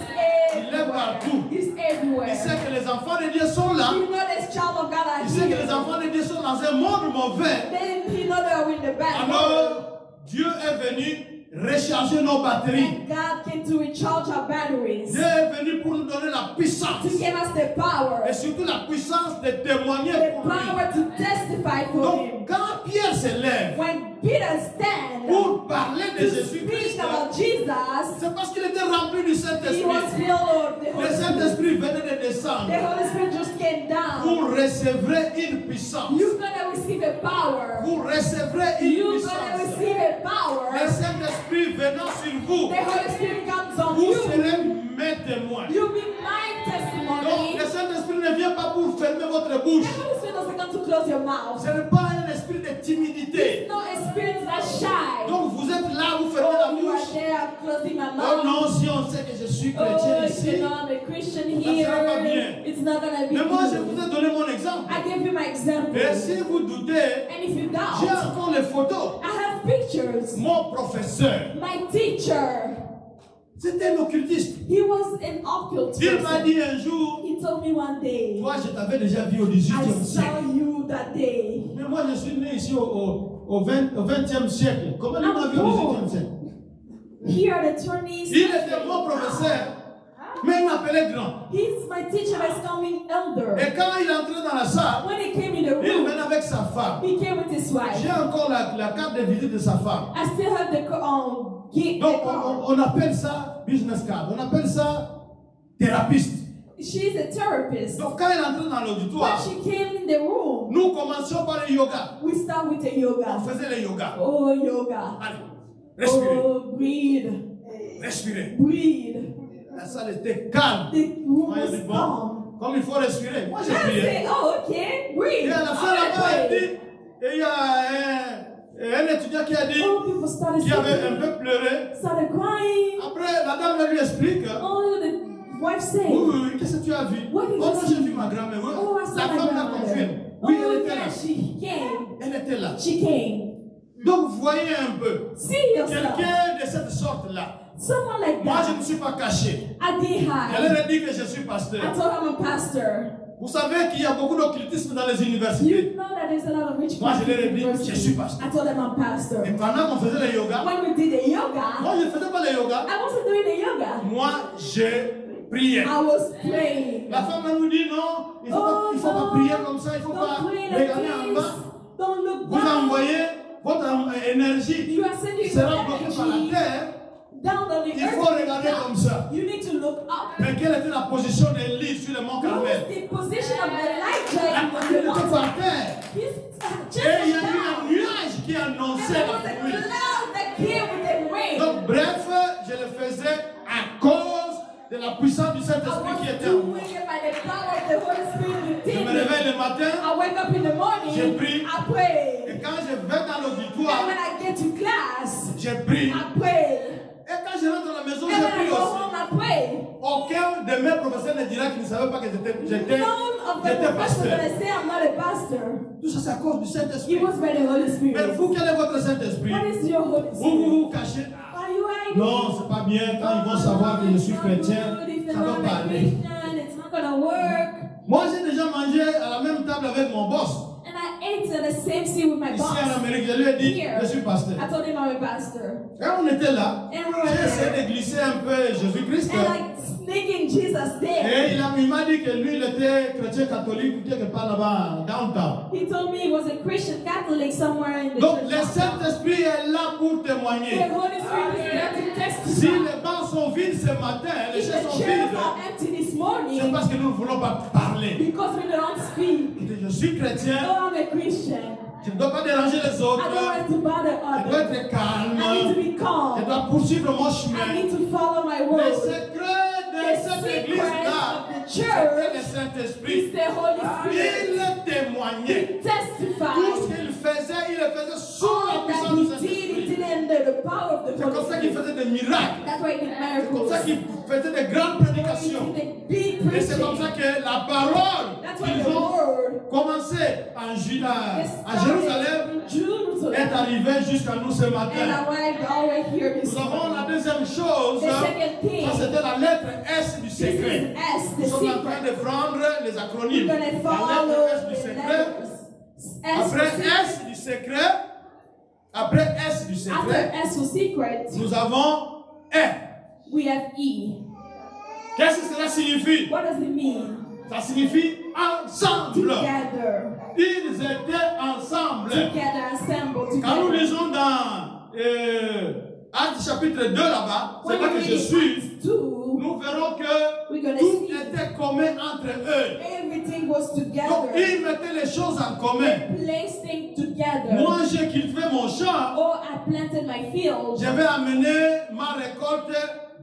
Il est partout. everywhere. He's Il everywhere. sait que les enfants de Dieu sont là. You know this child of God are Il sait que les here. enfants de Dieu sont dans un monde mauvais. Then he know they are in the bad world. Alors, Dieu est venu recharger nos batteries. And God came to recharge our batteries. Dieu est venu pour nous donner la puissance. To give us the power. Et surtout la puissance de témoigner The pour lui. power to testify for him. Donc, quand Pierre se lève When Peter stands pour parler de to Jésus-Christ, speak about Jesus, c'est parce qu'il était rempli du he Saint-Esprit. was filled with the Le Holy Spirit. Saint-Esprit venait de descendre The Holy Spirit just came down. pour recevoir une puissance. You're gonna receive a power. Pour recevoir une You're gonna puissance. receive a power. Le Saint-Esprit venant sur vous, The Holy Spirit comes on vous you. serez mes témoins. You'll be my Donc, testimony. le Saint-Esprit ne vient pas pour fermer votre The bouche. Holy Spirit doesn't come to close your mouth. Ce n'est pas un esprit de timidité. It's not a spirit that's shy. Donc, vous êtes là, vous fermez la Oh, you are bouche. there, I'm closing my Oh mouth. non, si on sait que je suis chrétien Oh, ici. you know I'm a Christian sera pas bien. here. It's not gonna be Mais moi, je good. vous ai donné mon exemple. I gave you my example. Et si vous doutez, And if you j'ai doubt, encore les photos. I have pictures. Mon professeur, My teacher, c'était un occultiste. he was an occult Il m'a person. dit un jour, He told me one day, toi, je t'avais déjà vu au I 18e saw siècle. you that day. Mais moi, je suis né ici au 20e siècle. Comment il m'a vu au 18e siècle? Here are the 20s. Il était mon professeur, mais il m'appelait grand. He's my teacher that's coming elder. Et quand il entrait dans la salle, When he came in the il room, venait avec sa femme. he came with his wife. J'ai encore la carte de visite de sa femme. I still have the gate. Donc, on appelle ça business card. On appelle ça thérapeute. She's a therapist. Donc, quand il entrait dans When l'auditoire, she came in the room, nous commencions par le yoga. we start with the On yoga. faisait le yoga. Oh, yoga. Allez, respirez. Oh, breathe. Respirez. Breathe. La salle était calme. The room Moi, il was dit, calm. bon, comme il faut respirer. Moi, j'ai I prié. say, oh, okay, breathe. Et à la fin, I là-bas, il pray. dit, et il y a un étudiant qui a dit, Oh, people started qui avait un singing, peu pleuré. started crying. Après, la dame lui explique. Oh, the wife said, Oui, oui, oui, qu'est-ce que tu as vu? What did Oh, you non, see? j'ai vu ma grand-mère. Oui. Oh, I saw La my femme la grandmother. confirme. Oui, elle Oh, était là. yeah, she came. Elle était là. She came. Donc, vous voyez un peu. See yourself. Quelqu'un de cette sorte-là. Someone like Moi, je that. ne me suis pas caché. I did Je hide. leur ai dit que je suis pasteur. I told him I'm a pastor. Vous savez qu'il y a beaucoup d'occultisme dans les universités. You know that there's a lot of Moi, witchcraft je leur ai in dit, university. je suis pasteur. I told them I'm pastor. Et pendant qu'on faisait le yoga, When we did the yoga, moi, je ne faisais pas le yoga. I wasn't doing the yoga. Moi, je priais. I was praying. La femme elle nous dit non, il ne faut, Oh, il faut pas no. prier comme ça, il ne faut pas Don't pray like regarder en this. bas. Don't look Vous down. envoyez votre énergie You are sending your sera bloquée par la energy terre. down on the Il earth. faut regarder comme ça. You need to look up. Mais quelle était la position d'Élie sur le mont What was Carmel? the position of Elijah La in Bible the était mountain? par terre. He's just Et il y a eu down. un nuage qui And annonçait there la was a pluie. cloud that came with the rain. Donc, bref, je le faisais à cause de la puissance du I Saint-Esprit qui was était en moi. doing it by the power of the Holy Spirit Je within me me. réveille le matin I wake up in the morning, J'ai pris. I pray. et quand je vais dans And l'auditoire, when I get to class, je prie. I pray. Et quand je je rentre à la maison, And j'ai when I pris go aussi. home, I pray. Aucun de mes professeurs ne dira qu'il ne savait pas que j'étais None of the professors pasteur. that I say I'm not a pastor. Tout ça, c'est à cause du Saint-Esprit. It was by the Holy Mais Spirit. vous, quel est votre Saint-Esprit? What is your Holy Vous Spirit? vous cachez. Are you hiding? Non, c'est pas bien. Quand ils vont savoir que je suis chrétien, ça va pas aller. It's not gonna work. Moi, j'ai déjà mangé à la même table avec mon boss. And I ate at the same seat with my Ici en boss. Amérique, je lui ai dit, Here. je suis pasteur. I told him I'm a pastor. Et on était là. And we were J'ai essayé there. de glisser un peu Jésus-Christ. And like sneaking Jesus there. Et il m'a dit que lui, il était chrétien catholique, quelque part là-bas, downtown. He told me he was a Christian Catholic somewhere in the Donc, church. le Saint-Esprit est là pour The témoigner. Holy Spirit is there to Si testify. les bancs sont vides ce matin, les If chaises the sont chairs vides, are empty this c'est morning parce que nous ne voulons pas parler. because we don't speak. Je suis chrétien, Oh, I'm a Christian. je ne dois pas déranger les I autres. don't want to bother Je dois others. être I need to calme. be calm. Je dois poursuivre mon I chemin. need to follow my Le road. secret de The cette secret église-là, of the c'est church le is Saint-Esprit. the Holy Spirit. Il témoignait. He Tout ce testified. qu'il faisait, il le faisait sous la All puissance that du he did, Saint-Esprit. he did it under the power of the C'est Holy comme ça qu'il Spirit. faisait des miracles. That's why he did C'est comme miracles. ça qu'il faisait des grandes He prédications. did big Et c'est comme ça preaching. que la parole That's why qu'ils the ont word commencé en Juda, is à Jérusalem in Jerusalem est arrivé jusqu'à nous ce and matin. arrived all the way here this Nous avons la morning. deuxième chose. The second thing, Ça, c'était la lettre S du this secret. is S, Nous the sommes en train secret. de prendre les We're acronymes. going to La follow lettre S du the secret. letters. S for Après secret. S du secret. Après S du After secret. S for secret, Nous avons R. we have E. Qu'est-ce que cela signifie? What does it mean? Ça signifie ensemble. Together. Ils étaient ensemble. Together, assemble, Quand nous together. lisons dans Actes chapitre 2 là-bas, c'est When là we que read je suis, Acts 2, nous verrons que we're going to tout see était commun entre eux. everything was Donc, together. ils mettaient les choses en commun. Place things together. Moi, j'ai cultivé mon champ. Or I planted my field. Je vais amener ma récolte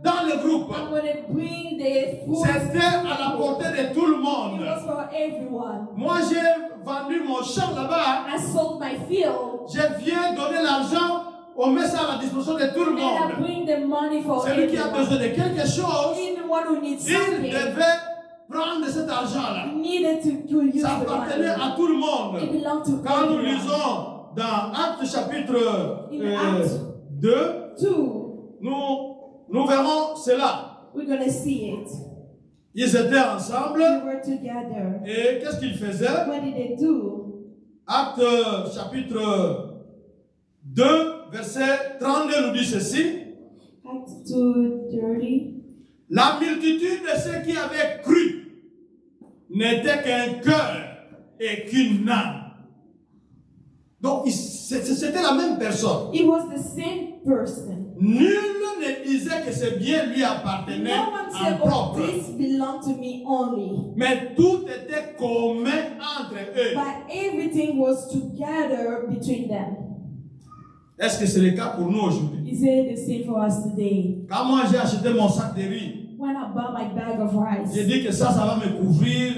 dans le groupe. I'm going to bring the fruit. C'était à la portée de tout le It monde. was for everyone. Moi, j'ai vendu mon champ là-bas. I sold my field. Je viens donner l'argent. On met ça à la disposition de tout le And I monde. bring the money for Celui qui a everyone. besoin de quelque chose, Anyone who needs il something devait prendre cet argent-là. needed to use Ça the appartenait money. à tout le monde. It belonged to Quand nous everyone. lisons dans Actes chapitre In Acts 2, 2, nous verrons cela. we're going to see it. Ils étaient ensemble. They were together. Et qu'est-ce qu'ils faisaient? What did they do? Actes chapitre 2, verset 32 nous dit ceci. Acts 2:30. La multitude de ceux qui avaient cru n'était qu'un cœur et qu'une âme. Donc, c'était la même personne. It was the same person. Nul ne disait que ce bien lui appartenait No one said, en oh, propre. this belonged to me only. Mais tout était commun entre eux. But everything was together between them. Est-ce que c'est le cas pour nous aujourd'hui? Is it the same for us today? Quand moi j'ai acheté mon sac de riz, When I bought my bag of rice, j'ai dit que ça va me couvrir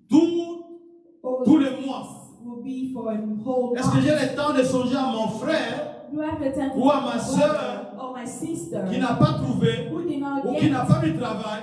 tous les mois. will be for a whole Est-ce que month. j'ai le temps de songer à mon frère Do I have the time to ou à tell ma my sœur brother or my sister qui n'a pas trouvé who did not ou get, qui n'a pas eu de travail?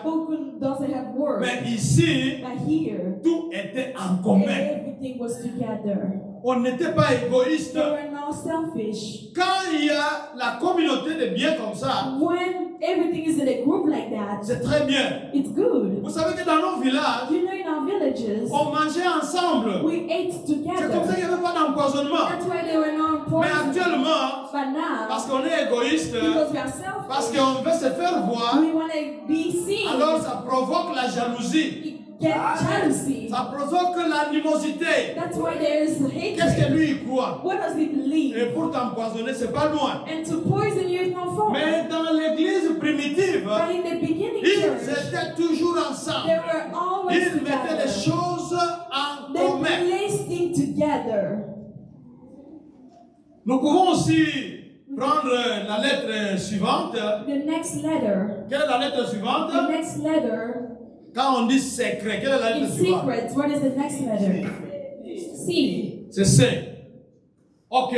doesn't have work? Mais ici, But here, tout était en commun. everything was together. On n'était pas égoïste. They were not selfish. Quand il y a la communauté de biens comme ça, When everything is in a group like that, c'est très bien. it's good. Vous savez que dans nos villages, You know, in our villages, on mangeait ensemble. we ate C'est comme ça together. qu'il n'y avait pas d'empoisonnement. That's why they were not Mais important. actuellement, But now, parce qu'on est égoïste, because we are parce selfish, qu'on veut se faire voir, we want to be seen. alors ça provoque la jalousie. It gets jealousy. Ça provoque l'animosité. That's why there is Qu'est-ce que hatred. lui il croit? What does he Et believe? pour t'empoisonner, c'est pas loin. And to poison you is not far. Mais dans l'église primitive, But in the beginning ils church, étaient toujours ensemble. they were always Ils mettaient les together. choses en They commun. placed things together. Nous pouvons aussi prendre la lettre suivante. The next letter, Quelle est la lettre suivante? the next letter, Quand on dit secret, quelle est la in lettre suivante? secret, what is the next letter? C. C'est C. Ok.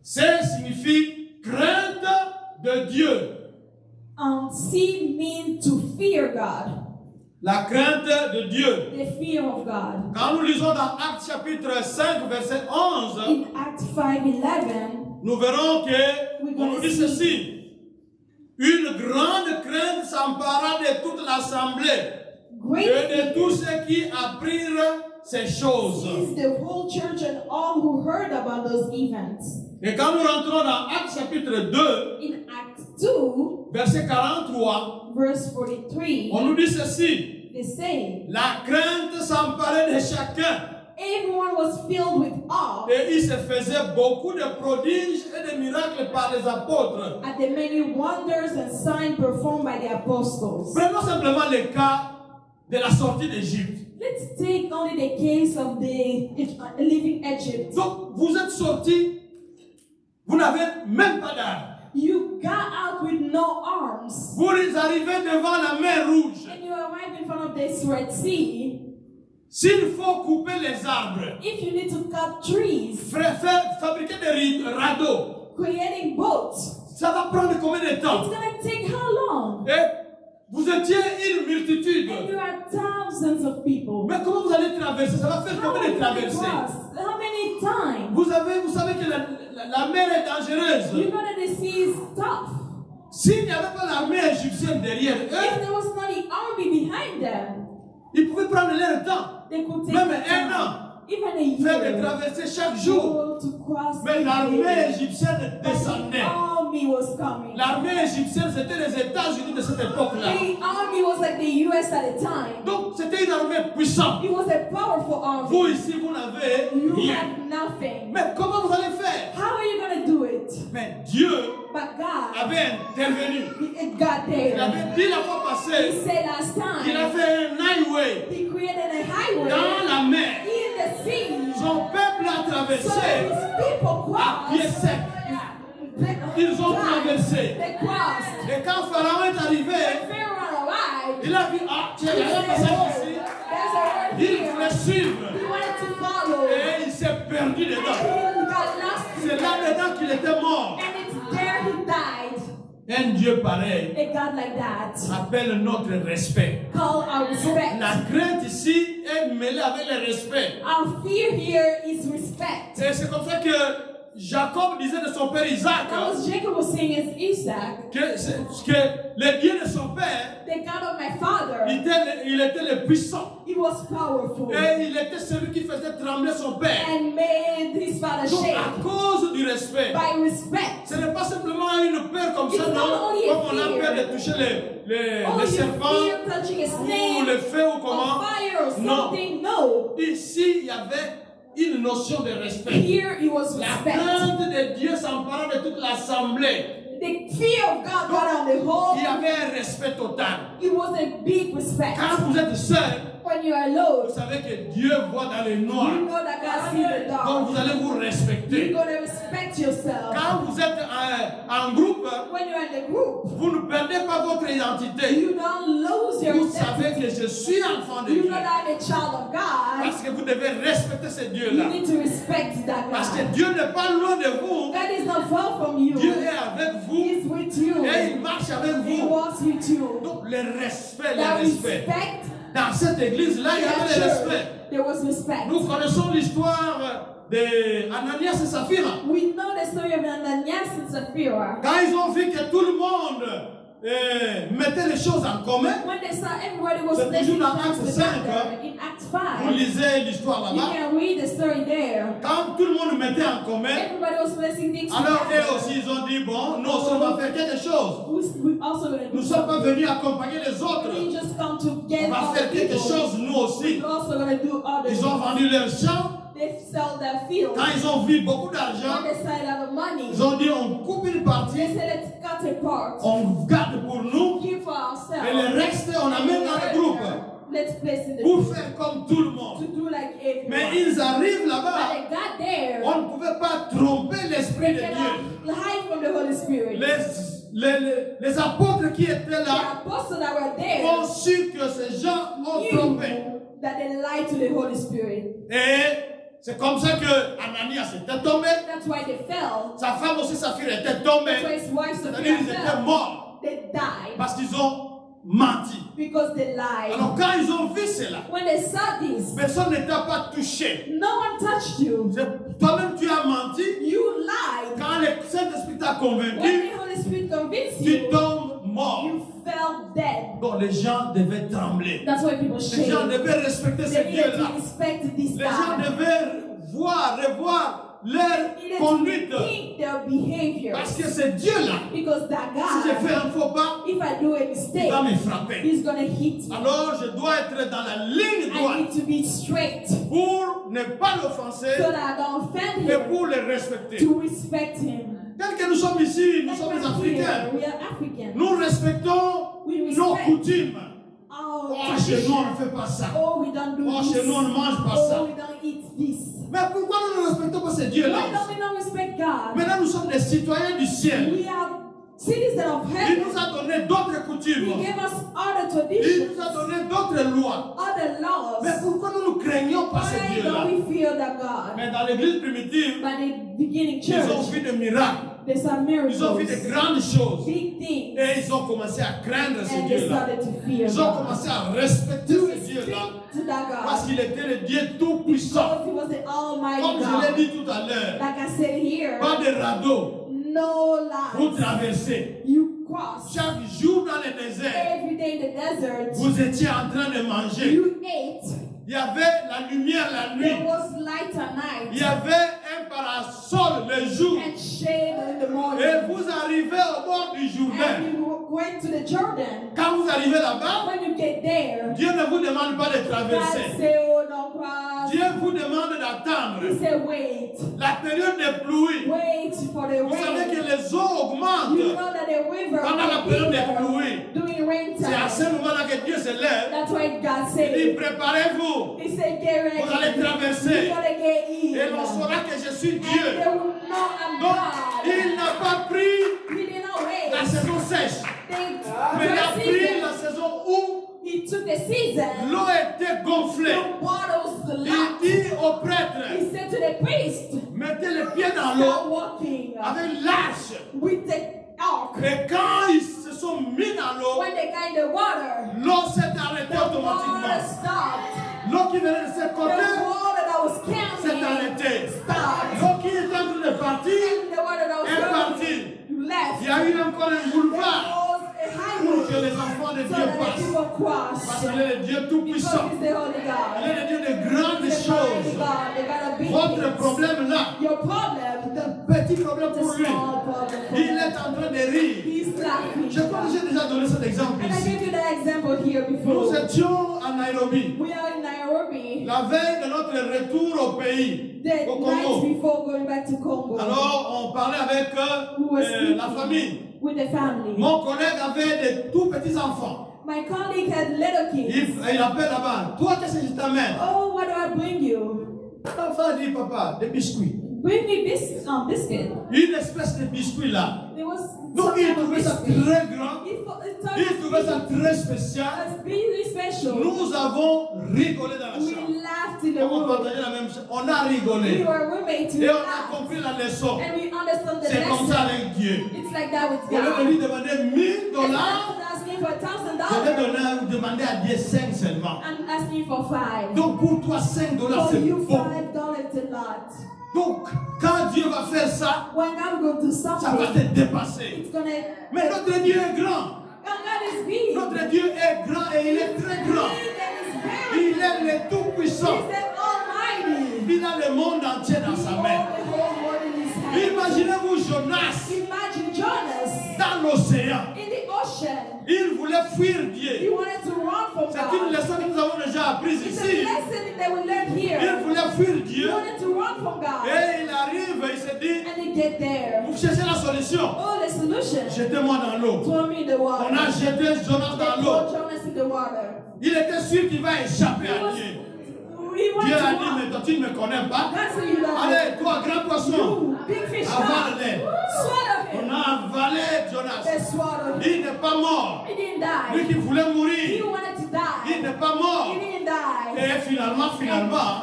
C signifie crainte de Dieu. see mean to fear God. La crainte de Dieu. The fear of God. Quand nous lisons dans Actes chapitre 5, verset 11, In Acts 5:11, nous verrons que on nous dit ceci. Une grande crainte s'empara de toute l'assemblée et de tous ceux qui apprirent ces choses. seized the whole church and all who heard about those events. Et quand nous rentrons dans Actes chapitre 2, In Acts 2, verset 43, verse 43, on nous dit ceci. they say, La crainte s'emparait de chacun everyone was filled with awe et il se faisait beaucoup de prodiges et de miracles par les apôtres. at the many wonders and signs performed by the apostles. Prenons simplement le cas de la sortie d'Égypte. Let's take only the case of the living Egypt. Donc, vous êtes sortis, vous n'avez même pas d'armes. You got out with no arms, Vous arrivez devant la mer Rouge. and you arrive in front of this Red Sea. S'il faut couper les arbres, If you need to cut trees, fabriquer des radeaux, creating boats, ça va prendre combien de it's temps? gonna take how long? Et vous étiez une multitude. And there are thousands of people. Mais comment vous allez traverser? Ça va faire How combien are de you gonna traversées? cross? How many times? Vous savez que la mer est dangereuse. You know that the sea is tough. S'il n'y avait pas l'armée égyptienne derrière If eux, there was not the army behind them, ils pouvaient prendre leur temps. they could take Même the un time. an. Even a Faire des year traversées chaque jour. to cross Mais the l'armée day. égyptienne But descendait. the army was coming. L'armée égyptienne, c'était les États-Unis de cette époque-là. The army was like the US at the time. Donc, c'était une armée puissante. It was a powerful army. Vous, ici, vous n'avez You rien. have nothing. Mais comment vous allez faire? How are you going to do it? Mais Dieu But God, avait intervenu. it got Il there. avait dit la fois He passée said last qu'il a time, fait un highway he created a highway dans la mer. in the sea. Son peuple a So traversé his people à pied crossed. sec. Ils ont traversé. They crossed. Et quand Pharaon est arrivé, Pharaoh arrived. il a vu, ah, tiens, il y a un passage ici. There's a word Il here. voulait suivre. He wanted to follow. Et il s'est perdu dedans. He got lost. C'est là-dedans qu'il était mort. And it's there he died. Un Dieu pareil A God like that. appelle notre respect. Call our respect. La crainte ici est mêlée avec le respect. Our fear here is respect. Et c'est comme ça que Jacob disait de son père Isaac That was Jacob was saying as Isaac, que le Dieu de son père, the God of my father, il était le puissant. he was powerful Et il était celui qui faisait trembler son père. and made his father Donc shake. à cause du respect, By respect. ce n'est pas simplement une peur comme ça, It's non, not only a comme on a fear. peur de toucher les Oh, you serpents fear touching a ou snake le feu ou or comment. fire or Non. something. No. Ici, il y avait une notion de respect. Here it was La respect. crainte de Dieu s'empara de toute l'assemblée. The fear of God got on the whole. Il y avait un respect total. It was a big respect. Quand vous êtes seul, When you are alone, vous savez que Dieu voit dans les you noirs. know that God sees the Donc dark. vous allez vous You're respecter. gonna respect yourself. Quand vous êtes en groupe, When you're in the group, vous ne perdez pas votre identité. you don't lose your Vous savez identity. que je suis enfant de You Dieu. know that I'm a child of God. Parce que vous devez respecter ce You Dieu-là. need to respect that Parce que God. Dieu n'est pas loin de vous. God is not far from you. Dieu est avec vous He's with you. et il marche avec He vous. walks with you. Donc le respect, That le respect. respect, Dans cette église-là, il y that avait le respect. church, there was respect. Nous connaissons l'histoire de Ananias et Saphira. We know the story of Ananias and Sapphira. Quand ils ont vu que tout le monde mettait les choses en commun, When they saw everybody was C'est placing toujours dans things Acte 5, together, in Acts vous 5, lisez l'histoire you là-bas. can read the story there. Quand tout le monde mettait en commun, Everybody was placing things alors eux together. aussi ils ont dit, bon, nous aussi on va faire quelque chose. We also going to Nous do ne sommes pas something. venus accompagner les autres. We just come to On get va other faire quelque people. chose nous aussi. We're also going to do other Ils ont things. vendu leurs champs. They sell their field. Quand ils ont vu beaucoup d'argent, When they sell out of money, ils ont dit, on coupe une they partie, say let's cut a part. on garde pour nous, Give for ourselves. et le reste, on amène dans le groupe. Let's place in the Pour group. faire comme tout le To monde. do like everyone. Mais ils arrivent But là-bas. they got there. On ne pouvait pas tromper l'Esprit de They Dieu. cannot hide from the Holy Spirit. Les apôtres qui étaient The là apostles that were there ont su que ces gens ont trompé. knew that they lied to the Holy Spirit. Et c'est comme ça que Ananias était tombé. That's why they fell. Sa femme aussi, Saphira, était That's tombée. why his wife C'est-à-dire Sapphira qu'ils étaient fell. morts. They died. Parce qu'ils ont menti. Because they lied. Alors quand ils ont vu cela, When they saw this, personne ne t'a pas touché. no one touched you. Toi-même tu as menti. You lied. Quand le Saint-Esprit t'a When convaincu, the Holy Spirit convinced tu you, tombes mort. you fell dead. Donc les gens devaient trembler. That's why people Les gens shame. devaient respecter ce They needed Dieu-là. to respect this Les gens God. devaient voir, revoir leur They needed conduite. to think their behavior. Parce que ce Dieu-là, Because that si je God, fais un faux pas, if I do a il mistake, va me frapper. He's gonna hit me. Alors je dois être dans la ligne I droite need to be straight pour ne pas l'offenser so that I don't offend et him, pour le respecter. to respect him. Tel que nous sommes ici, nous Like sommes we're africains. here, we are African. Nous respectons We nos respect. coutumes. Oh, Oh, chez nous, on ne fait pas ça. oh, we don't do Oh, this. chez nous, on ne mange pas ça. Oh, we don't eat this. Mais pourquoi nous ne respectons pas ce Dieu-là? Why don't we not respect God? Maintenant, nous sommes des citoyens du ciel. We are citizens of Il heaven. nous a donné d'autres coutumes. He gave us other Il traditions, nous a donné d'autres lois. other laws. Mais pourquoi nous ne craignons pas ce Why Dieu-là? don't we fear that God? Mais dans l'église primitive, By the beginning ils ont church, vu des miracles. there's some Ils ont vu miracles, des grandes choses. big things, Et ils ont commencé à craindre ce and they Dieu-là. started to fear Ils ont God. commencé à respecter To ce respect Dieu-là. to that Parce God. qu'il était le Dieu tout-puissant. Because He was the Almighty Comme je l'ai God. dit tout à l'heure, Like I said here, pas de radeau no pour lies. traverser. You cross. Chaque jour dans le désert, Every day in the desert, vous étiez en train de manger. you ate. Il y avait la lumière la There nuit. was light at night Il y avait un parasol le jour. and shade in the morning. Et vous arrivez au bord du Jourdain. And you went to the Jordan. Quand vous arrivez là-bas, When you get there, Dieu ne vous demande pas de God traverser. say, oh, don't cross. Dieu vous demande d'attendre. He said, wait. La période de pluie. Wait for the Vous savez rain. que les eaux augmentent. You know that the river Pendant la will période be de there pluie. during rain C'est à ce time. moment-là que Dieu se lève. That's why God Il dit, said, préparez-vous. He said, get ready. Vous allez traverser. You're gonna get in. Et l'on saura que je suis And Dieu. they will know I'm Donc, God. il n'a pas pris He did not la wait. saison sèche. Mais il a The pris la season. saison où He took the season. l'eau était gonflée. The waters Il lapped. dit au prêtre, He said to the priest, mettez les pieds dans start l'eau walking avec l'arche. with the ark. Et quand ils se sont mis dans l'eau, When they got in the water, l'eau s'est arrêtée the water automatiquement. stopped. L'eau qui venait de ce The côté water that was s'est coming arrêtée. stopped. L'eau qui était en train de partir And the water that was est coming partie. left. Il y a eu encore un There boulevard was a pour que highway les enfants de so Dieu that the passent. people Parce cross. qu'il est le Dieu Because tout-puissant. he's the holy Il God. est le Dieu de grandes He's the mighty choses. God. They got a big Votre things. problème là, Your problem, petit problème it's a pour lui. small problem for Il him. est en train de rire. He's laughing. Je crois que j'ai déjà donné cet exemple And I ici. gave you that example here before. Nous étions à Nairobi, We are in Nairobi la veille de notre retour au pays, the au night Congo. before going back to Congo Alors, on parlait avec la famille. with the family. Mon collègue avait des tout petits enfants. My colleague had little kids. Il appelle là-bas. Toi, qu'est-ce que je t'amène? Oh, what do I bring you? L'enfant dit, papa, des biscuits. Bring me this biscuit. Une espèce de biscuit là. There was Donc, some il type of trouvait ça biscuit. très grand. Il trouvait ça très spécial. It's really special. Nous avons rigolé dans la We chambre. laughed in the Comme on room. partageait la même chose, on a We rigolé. were roommates. We Et on a laughed. compris la leçon. And we understood the C'est comme ça lesson. avec Dieu. It's like that with Au lieu de God. lui demander $1000, Instead of asking for je vais $1,000, demander à Dieu 5 seulement. I'm asking for 5. Donc pour toi, $5 For c'est you, beaucoup. $5 is a lot. Donc quand Dieu va faire ça, When I'm going to ça va something, te dépasser. it's gonna. Mais notre Dieu est grand. God is big. Notre Dieu est grand et il est très grand. Big and is very. Il est le tout-puissant. He's the Almighty. Il a le monde entier dans He sa holds main. the whole world in His hand. Imaginez-vous Jonas Imagine Jonas dans l'océan. in the ocean. Il voulait fuir He Dieu. wanted to run from C'est une God. leçon que nous avons déjà apprise It's a ici. lesson that we learn Il here. voulait fuir He Dieu. wanted to run from God. Et il arrive, il se dit, And he get there. vous cherchez la solution. Oh, the solution. Jetez-moi dans l'eau. Throw me in the water. On a jeté Jonas They dans l'eau. throw Jonas in the water. Il était sûr qu'il va échapper à Dieu. He wanted Dieu to a dit, run. mais toi tu ne me connais pas. God said, you don't know. Allez, toi, grand poisson, You, big fish, avale-les. swallow On him. a avalé Jonas. They swallowed him. Il n'est pas mort. He didn't Lui die. qui voulait He mourir, wanted to il die. n'est pas He mort. didn't die. Et finalement,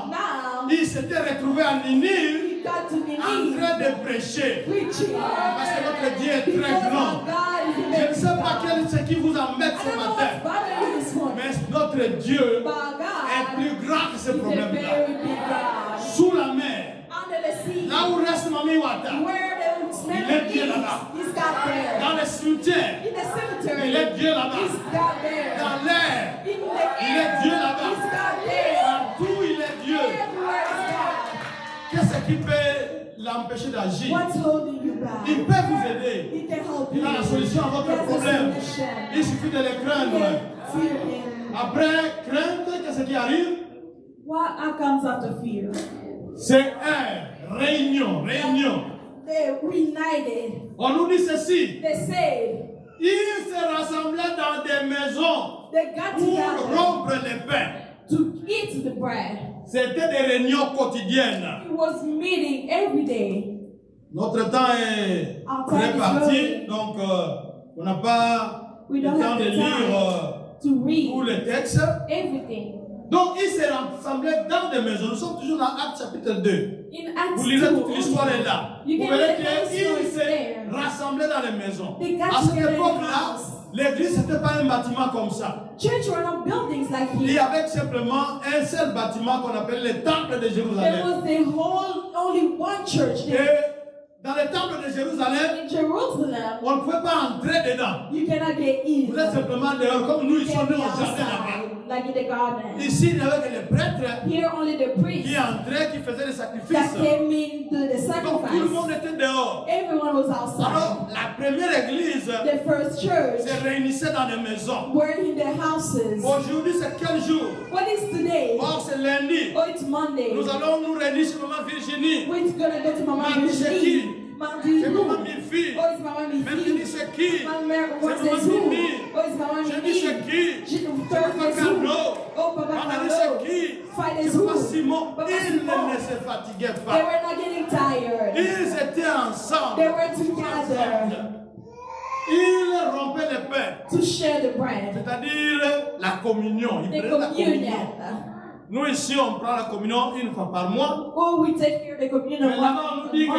Now, il s'était retrouvé à Ninive he got to en Nineveh train de prêcher. preaching. Parce que notre Dieu est très Because grand. our God is Je ne sais pas quel ce qui vous embête ce matin. Mais notre Dieu est plus grand que ce problème-là. Sous la mer, là où reste Mami Wata, il est Dieu là-bas. Dans le cimetière, il est Dieu là-bas. Dans l'air, il est Dieu là-bas. Partout, il est Dieu. Qu'est-ce qui peut l'empêcher d'agir? Il peut vous aider. Il a la solution à votre problème. Il suffit de le craindre. Après craindre, qu'est-ce qui arrive? What comes after fear? C'est réunion. They united. On nous dit ceci. They said. Ils se rassemblaient dans des maisons They got pour together rompre les pains. to eat the bread. C'était des réunions quotidiennes. It was meeting every day. Notre temps est réparti, donc on n'a pas We le don't temps have de the lire time to read tous les textes. everything. Donc ils se rassemblaient dans des maisons. Nous sommes toujours dans Actes chapitre 2. In Acts Vous lirez 2, toute l'histoire est là. You Vous can verrez read the whole story qu'ils se there. rassemblaient dans les maisons. They got À cette together in the époque-là, house. l'église n'était pas un bâtiment comme ça. Church were not buildings like Il y here. avait simplement un seul bâtiment qu'on appelait le temple de There Jérusalem. was the whole, only one church there. Et dans le temple de Jérusalem, In Jerusalem, on ne pouvait pas entrer dedans. you cannot get in. Vous êtes simplement dehors, comme nous, You ils sont can be venus au jardin là-bas. outside, like in the garden. Ici, il n'y avait que les prêtres Here, only the qui priests entraient, qui faisaient des that sacrifices. came in to the Donc tout le monde sacrifice. était dehors. Everyone was outside. Alors, la première église The first church se réunissait dans des maisons. were in their houses. Aujourd'hui, c'est quel jour? What is today? Or, c'est lundi. Oh, it's Monday. Nous allons nous réunir chez Maman Virginie. We're gonna go to Mama Mardi, c'est qui? Virginie. Monday, C'est who? Maman Mifi. Oh, it's Mama Mercredi, Mifi. c'est qui? Mama C'est says Maman who? Mimi. Oh, it's Mama Jeudi, c'est Mimi. qui? Thursday Papa is who? Carlo. Oh, Papa Vendredi, Carlo. c'est qui? Friday is C'est who? Papa Simon. Papa Ils Simon. ne se fatiguaient They pas. were not getting tired. Ils étaient ensemble. They were together Ils rompaient les pains. to share the bread. C'est-à-dire la communion. Ils The prenaient la communion. communion. Nous ici, on prend la communion une fois par mois. Oh, we take here the communion Mais là-bas, on nous dit que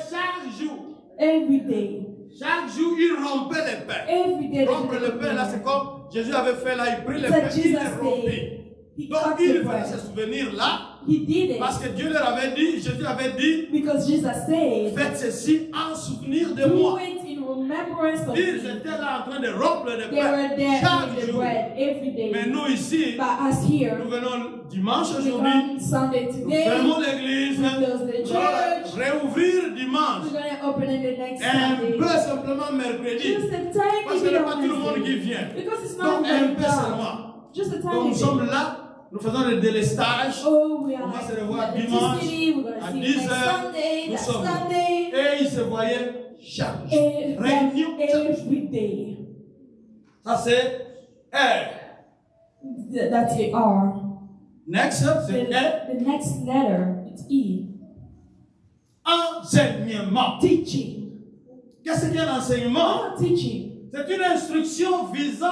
chaque jour, every day. ils rompaient les pains. Every day. Rompre le pain, là, c'est comme Jésus avait fait là, il prit les That pains, il Jesus les rompait. He Donc, cut the il fallait bread. se souvenir là, He did it parce que Dieu leur avait dit, Jésus avait dit, because Jesus said, faites ceci en souvenir de do moi. it in remembrance of Ils me. étaient là en train de rompre les They were pains there chaque with the jour. bread every day. Mais nous ici, But us here, nous venons dimanche we aujourd'hui, come Sunday nous today, fermons l'église, we close the nous allons church, réouvrir dimanche. we're going to open it the next Un Sunday. peu simplement mercredi. Just a tiny Parce que bit n'est on pas tout le monde qui Wednesday. vient. Because it's Donc not un very peu dark. seulement. Just a Donc tiny nous sommes bit. là, nous faisons le délestage. Oh, we On are va se like revoir electricity. We're dimanche going à to see 10 next heures. Sunday, Nous that sommes là. Sunday, Et ils se voyaient chaque jour. Réunion chaque jour. every day. Ça c'est R. That's the R. Next, c'est R. The next letter, it's E. Enseignement. Teaching. Qu'est-ce qu'est l'enseignement? Oh, teaching. C'est une instruction visant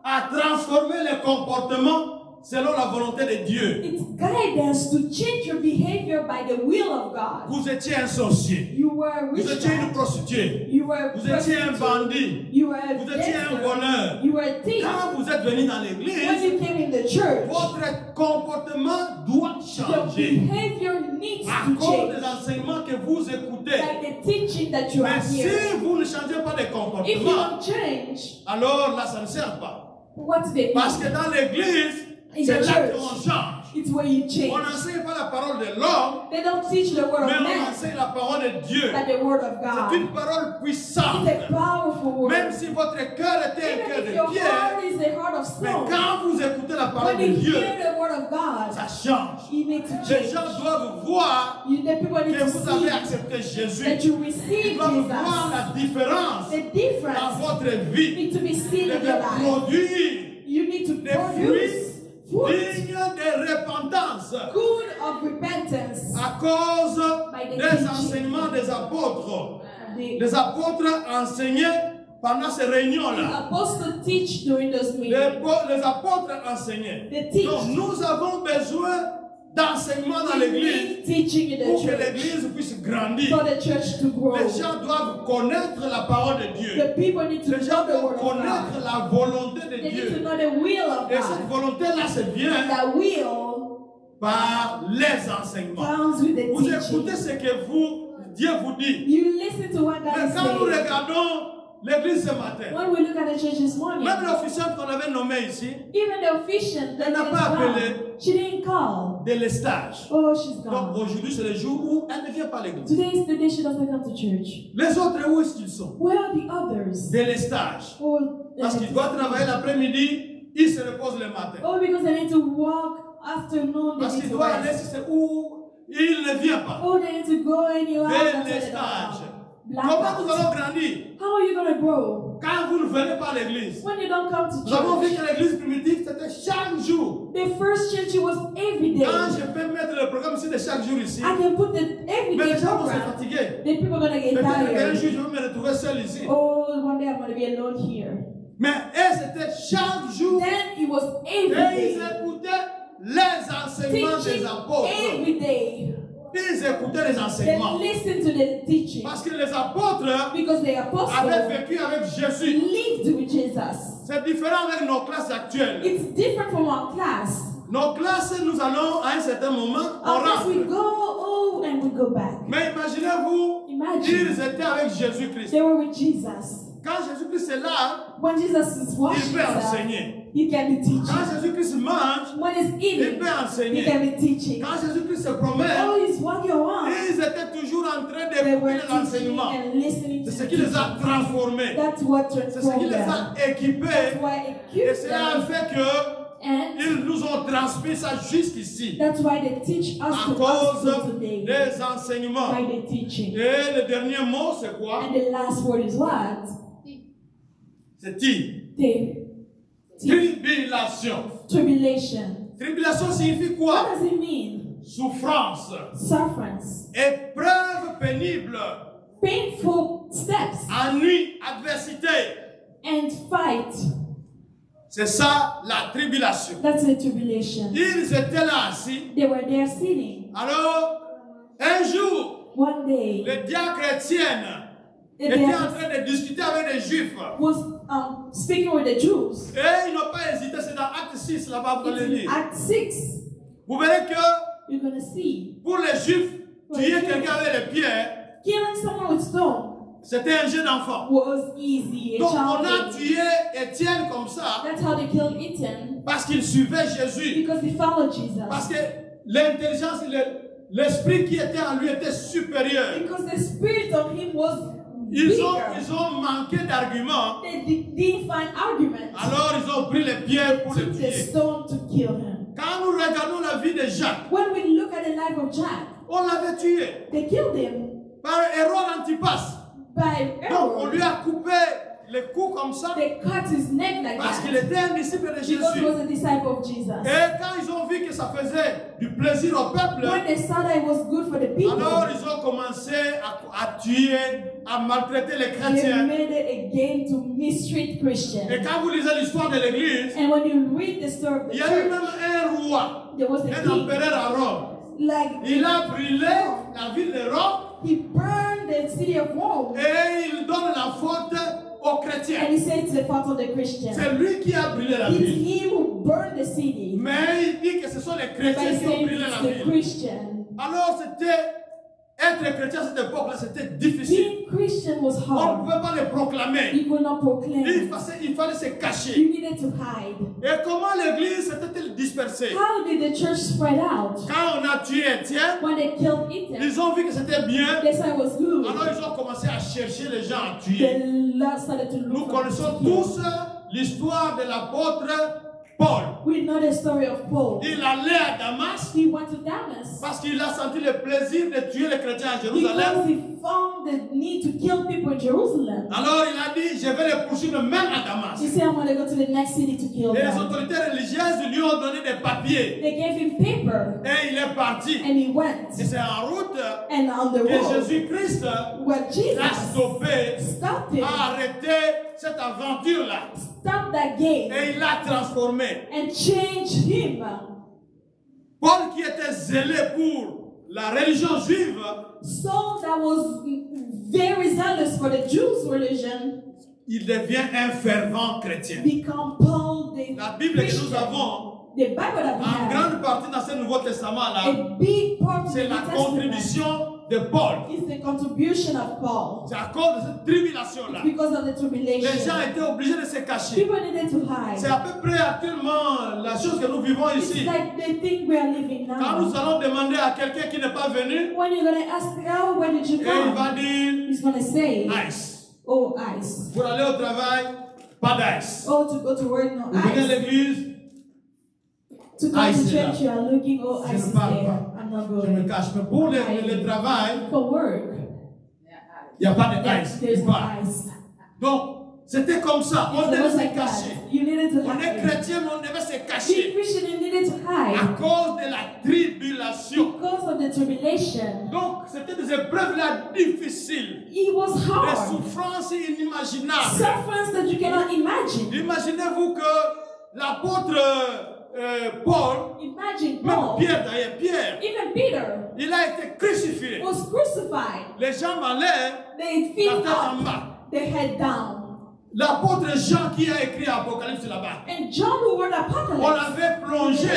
à transformer les comportements selon la volonté de Dieu. It's guidance to change your behavior by the will of God. Vous étiez un sorcier. You were a Vous rich étiez une man. prostituée. You were a Vous étiez un prostitute. bandit. You were a Vous étiez un gangster. voleur. You were a thief. Quand vous êtes venu dans When l'église, you came in the church, votre comportement doit your changer behavior needs à to cause change des enseignements que vous écoutez. by the teaching that you are Mais si hearing. vous ne changez pas de If you comportement, don't change, alors là, ça ne sert pas. what's the Parce que dans l'église, In c'est the là church. qu'on change. It's where you On change. n'enseigne pas la parole de l'homme, They don't teach the word mais of on man, enseigne la parole de Dieu. but the word of C'est une God. parole puissante. It's a powerful Même word. si votre cœur était un Even cœur if your de pierre, heart is a heart of mais stone, quand vous écoutez la parole when de you Dieu, hear the word of God, ça change. you need to Les change. gens doivent voir The people need que to vous avez see accepté Jésus. that you Ils receive doivent voir Jesus. la différence The dans difference votre vie. needs to be seen Vous in your devez life. produire You need to des produce fruits fruit, dignes de repentance good of repentance. à cause By the des teaching. enseignements des apôtres. The Les apôtres enseignaient pendant ces réunions-là. apostles teach during those Les meetings. apôtres enseignaient. They teach. Donc nous avons besoin d'enseignement dans We l'église need teaching in the pour que church. l'église puisse grandir. For the church to grow. Les gens doivent connaître la parole de Dieu. The people need to Les gens know the word doivent of connaître God. la volonté de They need to Dieu. know the will of Et cette God. volonté-là, c'est bien That will par les enseignements. comes with the Vous teaching. écoutez ce que Dieu vous dit. You listen to what God Mais is quand nous saying. regardons l'église ce matin, When we look at the church this morning, même l'officiante qu'on avait nommée ici, even the officiant that Elle n'a is pas gone, appelé. she didn't call. de l'estage. Oh, she's Donc gone. aujourd'hui, c'est le jour où elle ne vient pas à l'église. Today is the day she doesn't come to church. Les autres, où est-ce qu'ils sont? Where are the others? De l'estage. Oh, Parce qu'ils doivent travailler l'après-midi, ils se reposent le matin. oh, because they need to walk afternoon. They Parce need qu'ils to doivent aller, rest. c'est où il ne vient pas. Oh, they need to go anywhere. De l'estage. Comment nous allons grandir? How are you going to grow Quand vous ne venez pas à l'église. when you don't come to Nous avons vu church? que l'église primitive, c'était chaque jour. The first church, it was every day. Quand je peux mettre le programme ici de chaque jour ici, I can put the mais everyday les gens vont se program. fatiguer. The people are going to get Peut-être qu'un tired. jour, je vais me retrouver seul ici. Oh, one day I'm going to be alone here. Mais c'était chaque jour. Then it was Et every ils day. écoutaient les enseignements Teaching des apôtres. every day. Ils écoutaient les They enseignements. listen to the teaching. Parce que les apôtres Because the avaient apostles vécu avec Jésus. lived with Jesus. C'est différent avec nos classes actuelles. It's different from our class. Nos classes, nous allons à un certain moment, on Unless we rentre. go, oh, and we go back. Mais imaginez-vous, Imagine. ils étaient avec Jésus-Christ. They were with Jesus. Quand Jésus-Christ est là, When Jesus is il watching peut us, enseigner. he can be teaching. Quand Jésus-Christ mange, When he's il eating, peut he enseigner. can be teaching. Quand Jésus-Christ se promène, Oh, he's walking around. ils étaient toujours en train They were d'écouter teaching l'enseignement. and listening to C'est ce the qui les teaching. a transformés. That's what C'est ce qui transformed les them. a équipés. That's why it Et equipped cela a them. fait qu'ils And nous ont transmis ça jusqu'ici. that's why they teach us À to cause us today. des enseignements. By the teaching. Et le dernier mot, c'est quoi? And the last word is what? C'est ti. The Tribulation. tribulation. Tribulation signifie What quoi? does it mean? Souffrance. Sufferance. Épreuve pénible. Painful steps. Ennui, adversité. And fight. C'est ça la tribulation. That's the tribulation. Ils étaient là assis. They were there sitting. Alors, un jour, One day, le diacre Étienne the était en diacre train de discuter avec les Juifs. was speaking with the Jews. Et ils n'ont pas hésité, c'est dans Acte 6, là-bas, vous allez It's in lire. Act 6. Vous verrez que You're going to see. pour les Juifs, tuer quelqu'un avec les pieds, Killing someone with stone c'était un jeune enfant. was easy. A Donc on a child. tué Étienne comme ça That's how they killed Ethan. parce qu'il suivait Jésus. Because they followed Jesus. Parce que l'intelligence, l'esprit qui était en lui était supérieur. Because the spirit of him was Ils bigger. ont manqué d'arguments. They didn't find arguments. Alors ils ont pris les pierres pour le Took the tuer. stone to kill him. Quand nous regardons la vie de Jacques, When we look at the life of Jack, on l'avait tué they killed him par Hérode Antipas. by Donc on arrow. lui a coupé les coups comme ça They cut his neck like parce qu'il that était un disciple de because he Jésus. was a disciple of Jesus. Et quand ils ont vu que ça faisait du plaisir au peuple, When they saw that it was good for the people, alors ils ont commencé à tuer, à maltraiter les they chrétiens. made it a game to mistreat Christians. Et quand vous lisez l'histoire de l'église, And when you read the story of the il y a eu church, même un roi, there was a un king. empereur à Rome. Like Il a brûlé la ville de Rome he burned the city of Rome, et il donne la faute aux chrétiens. and he said it's the fault of the Christians. C'est lui qui a brûlé la It's ville. him who burned the city. Mais il dit que ce sont les By chrétiens qui ont saying brûlé it's la the ville. Christian. Alors être chrétien à cette époque-là, c'était difficile. Being Christian was On ne hard. pouvait pas le proclamer. You could not proclaim. Il fallait se cacher. You needed to hide. Et comment l'église s'était-elle dispersée? How did the church spread out? Quand on a tué Étienne, When they killed Ethan, ils ont vu que c'était bien. they saw it was good. Alors ils ont commencé à chercher les gens à tuer. They started to Nous look for connaissons people. tous l'histoire de l'apôtre Paul. We know the story of Paul. Il allait à Damas He went to Damas parce qu'il a senti le plaisir de tuer les chrétiens à because Jérusalem. he found the need to kill people in Jerusalem. Alors il a dit, je vais les poursuivre même à Damas. He said, I'm going to go to the next city to kill Et les them. autorités religieuses lui ont donné des papiers. They gave him paper Et il est parti. and he went. Et c'est en route And on the que road, Jésus-Christ where l'a Jesus stoppé, stopped him, a arrêté cette aventure-là. stopped that game, Et il l'a transformé. and changed him. Paul qui était zélé pour la religion juive, Saul, that was very zealous for the Jews' religion, il devient un fervent chrétien. become Paul the La Bible que nous Christian. avons, The Bible that we en have, grande partie dans ce Nouveau Testament-là, a big part of c'est the la New Testament contribution de Paul. is the contribution of Paul. C'est à cause de cette tribulation-là. Because of the Les tribulation. gens étaient obligés de se cacher. People needed to C'est hide. à peu près actuellement la chose que nous vivons It's ici. like the thing we are living Quand nous now. allons demander à quelqu'un qui n'est pas venu, When you're going to ask God, where did you et il va come? dire He's going to say, ice. oh, ice. Pour aller au travail, pas d'ice. Oh, to go to work, no Vous venez à ice. l'église, To come Ice to is church, you are looking, oh, je ice ne is parle there. pas. I'm not Je me going. cache. Mais pour le travail, For work, il n'y a pas de ice. there's Il no part. ice. Donc, c'était comme ça. On It devait was se like that. cacher. You needed to On est hide. chrétien, mais on devait se Being cacher. Christian, you needed to À hide. cause de la tribulation. Because of the tribulation. Donc, c'était des épreuves-là difficiles. It was Des hard. souffrances inimaginables. Sufferings that you cannot imagine. Imaginez-vous que l'apôtre Paul, Imagine même Paul, Pierre d'ailleurs, Pierre, even Peter, il a été crucifié. was crucified. Les jambes en l'air, They la feet tête en up, bas. their head down. L'apôtre Jean qui a écrit Apocalypse là-bas, And John, who wrote on Apocalypse, l'avait plongé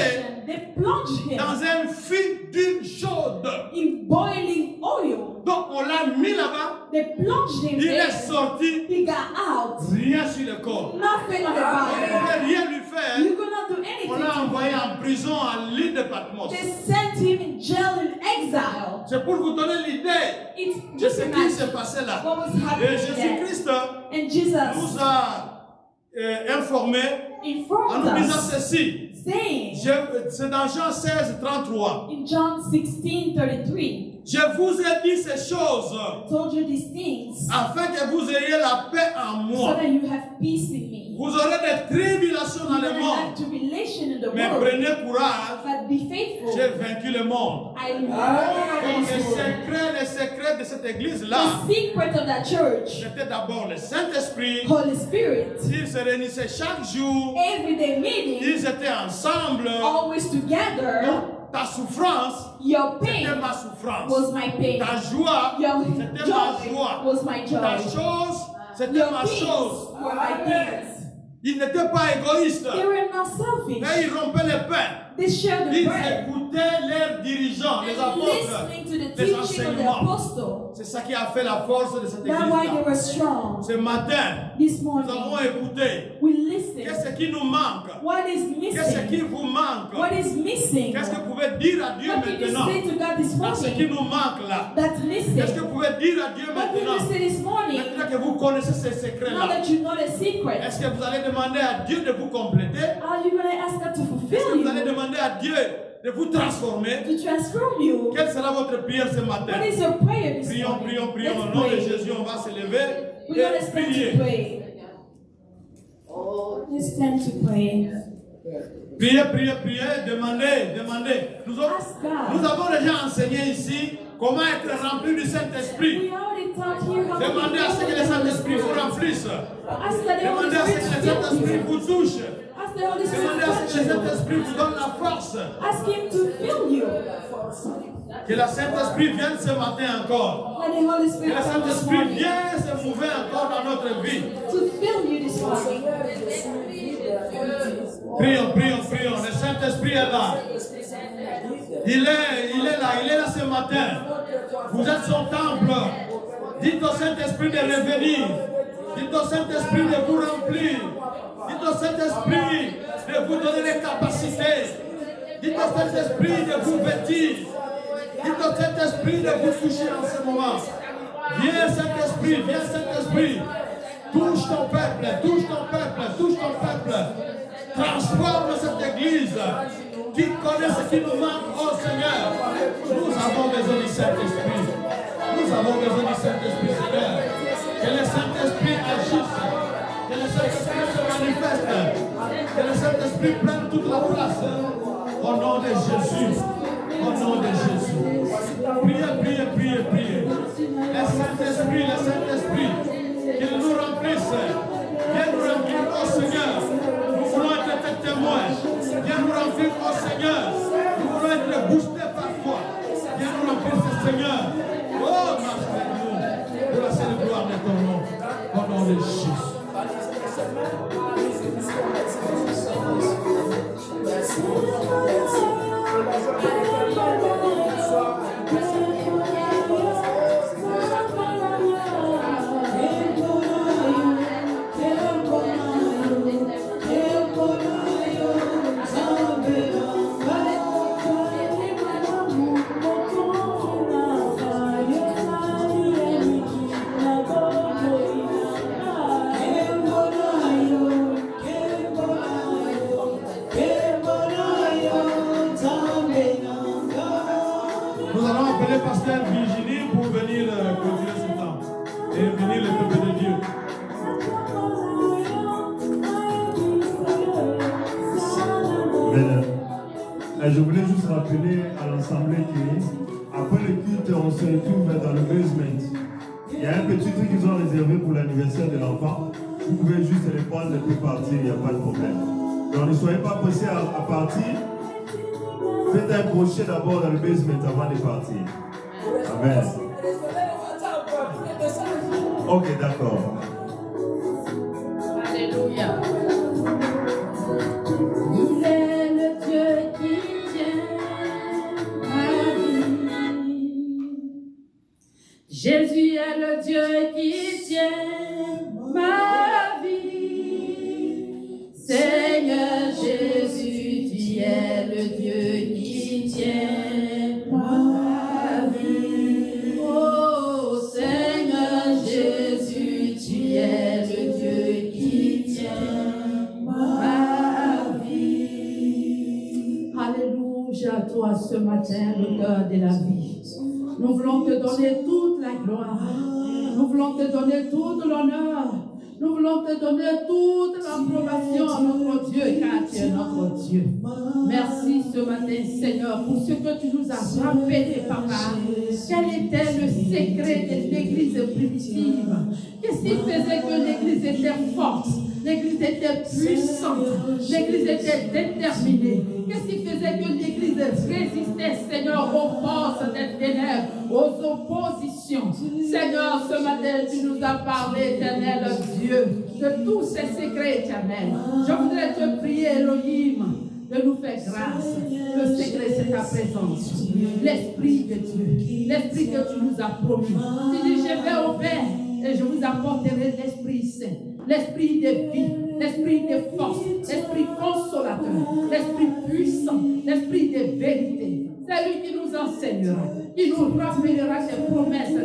they plunged him dans un fil d'huile chaude. in boiling oil. Donc on l'a mis là-bas, They plunged him il est there. sorti, He got out. rien sur le corps. Nothing on the On ne body. pouvait rien lui faire. You could not do On anything. l'a envoyé en prison à l'île de Patmos. They sent him in jail in exile. C'est pour vous donner l'idée It's de just ce qui imagine s'est passé là. what was Et happening there. Jésus-Christ And Jesus nous a informés en informed nous disant us, ceci. saying C'est dans Jean 16, 33. in John 16:33, Je vous ai dit ces choses told you these things afin que vous ayez la paix en so moi. that you have peace in me. Vous aurez des tribulations dans You're le gonna have monde. tribulation in the Mais world, prenez courage, but be faithful. j'ai vaincu le monde. I Donc love le secret de cette église-là, the secret of that church. c'était d'abord le Saint-Esprit. Holy Spirit, Ils se réunissaient chaque jour. everyday meeting, Ils étaient ensemble. always together. Donc, ta souffrance, Your c'était pain ma souffrance. was my pain. Ta joie, Your c'était ma joy joie. was my Ta joy. chose, c'était Your ma peace chose. were my peace. Ils n'étaient pas égoïstes. They were not Mais selfish. ils rompaient le pain. They shared the Ils bread. écoutaient leurs dirigeants, les And apôtres, listening to the les teaching of the enseignements. apostle. C'est ça qui a fait la force de cette That's why they église. were strong. Ce matin, This nous avons morning, écouté. we listened. Qu'est-ce qui nous manque? What is Qu'est-ce qui missing? vous manque? What is missing? Qu'est-ce que vous pouvez dire à Dieu What did you maintenant? say to God this Dans ce qui morning? nous manque là. That's Qu'est-ce que missing. vous pouvez dire à Dieu What did you maintenant? say this morning? Maintenant que vous connaissez ces Now secrets-là. that you know the secret, Est-ce que vous allez demander à Dieu de vous compléter? are you going to ask God to Est-ce fulfill que vous allez you? demander à Dieu de vous transformer? To transform you? Quelle sera votre prière ce matin? What is your prayer this Prions, morning? prions, prions. Au Let's nom de pray. Jésus, on va se lever We're going to et stand to prier. pray. Let's stand to pray. Priez, priez, priez. Demandez, demandez. Ask God. Nous avons déjà enseigné ici comment être rempli du Saint-Esprit. We already taught here how to Demandez à ce que le Saint-Esprit vous remplisse. Ask that the Holy Demandez à ce que Spirit le fill Saint-Esprit you. vous touche. Ask the Holy Spirit Demandez à ce touch que le you. Saint-Esprit vous donne la force. Ask Him to fill you. Que le Saint-Esprit vienne ce matin encore. Let the Holy Que Spirit le come this Saint-Esprit morning vienne se mouver encore dans notre vie. to fill you this morning. Prions, prions, prions. Le Saint-Esprit est là. Il est là ce matin. Vous êtes son temple. Dites au Saint-Esprit de revenir. Dites au Saint-Esprit de vous remplir. Dites au Saint-Esprit de vous donner les capacités. Dites au Saint-Esprit de vous vêtir. Dites au Saint-Esprit de vous toucher en ce moment. Viens Saint-Esprit, viens Saint-Esprit. Touche ton peuple, touche ton peuple, touche ton peuple. Transforme cette église qui connaît ce qui nous manque, oh Seigneur. Nous avons besoin du Saint-Esprit. Nous avons besoin du Saint-Esprit, Seigneur. Que le Saint-Esprit agisse. Que le Saint-Esprit se manifeste. Que le Saint-Esprit prenne toute la place. Au nom de Jésus. Au nom de Jésus. Priez, priez, priez, priez. Le Saint-Esprit, le Saint-Esprit, qu'il nous remplisse. Viens nous remplir, oh Seigneur. Nous voulons être tes témoins. Viens nous remplir, oh Seigneur. Nous voulons être nom de Jésus. Nous allons appeler Pasteur Virginie pour venir continuer ce temps et venir le peuple de Dieu. Je voulais juste rappeler à l'assemblée qu'après le culte, on se retrouve dans le basement. Il y a un petit truc qu'ils ont réservé pour l'anniversaire de l'enfant. Vous pouvez juste les prendre et puis partir, il n'y a pas de problème. Donc ne soyez pas pressés à partir. Faites un crochet d'abord dans le basement avant de partir. Amen. Ok, d'accord. Alléluia. Il est le Dieu qui tient ma vie. Jésus est le Dieu qui tient ma vie. Seigneur Jésus, tu es le Dieu qui tient ma vie. Oh Seigneur Jésus, tu es le Dieu qui tient ma vie. Alléluia à toi ce matin, l'auteur de la vie. Nous voulons te donner toute la gloire. Nous voulons te donner tout l'honneur. Nous voulons te donner toute l'approbation à notre Dieu, car tu es notre Dieu. Merci ce matin, Seigneur, pour ce que tu nous as rappelé, Papa. Quel était le secret de l'Église primitive? Qu'est-ce qui faisait que l'Église était forte? L'Église était puissante. L'Église était déterminée. Qu'est-ce qui faisait que l'Église résistait, Seigneur, aux forces des ténèbres, aux oppositions? Seigneur, ce matin, tu nous as parlé, éternel Dieu, de tous ces secrets éternels. Je voudrais te prier, Elohim, de nous faire grâce. Le secret, c'est ta présence. L'Esprit de Dieu. L'Esprit que tu nous as promis. Tu dis, je vais au Père et je vous apporterai l'Esprit Saint. L'Esprit de vie, l'Esprit de force, l'Esprit consolateur, l'Esprit puissant, l'Esprit de vérité. C'est lui qui nous enseignera, qui nous rappellera tes promesses.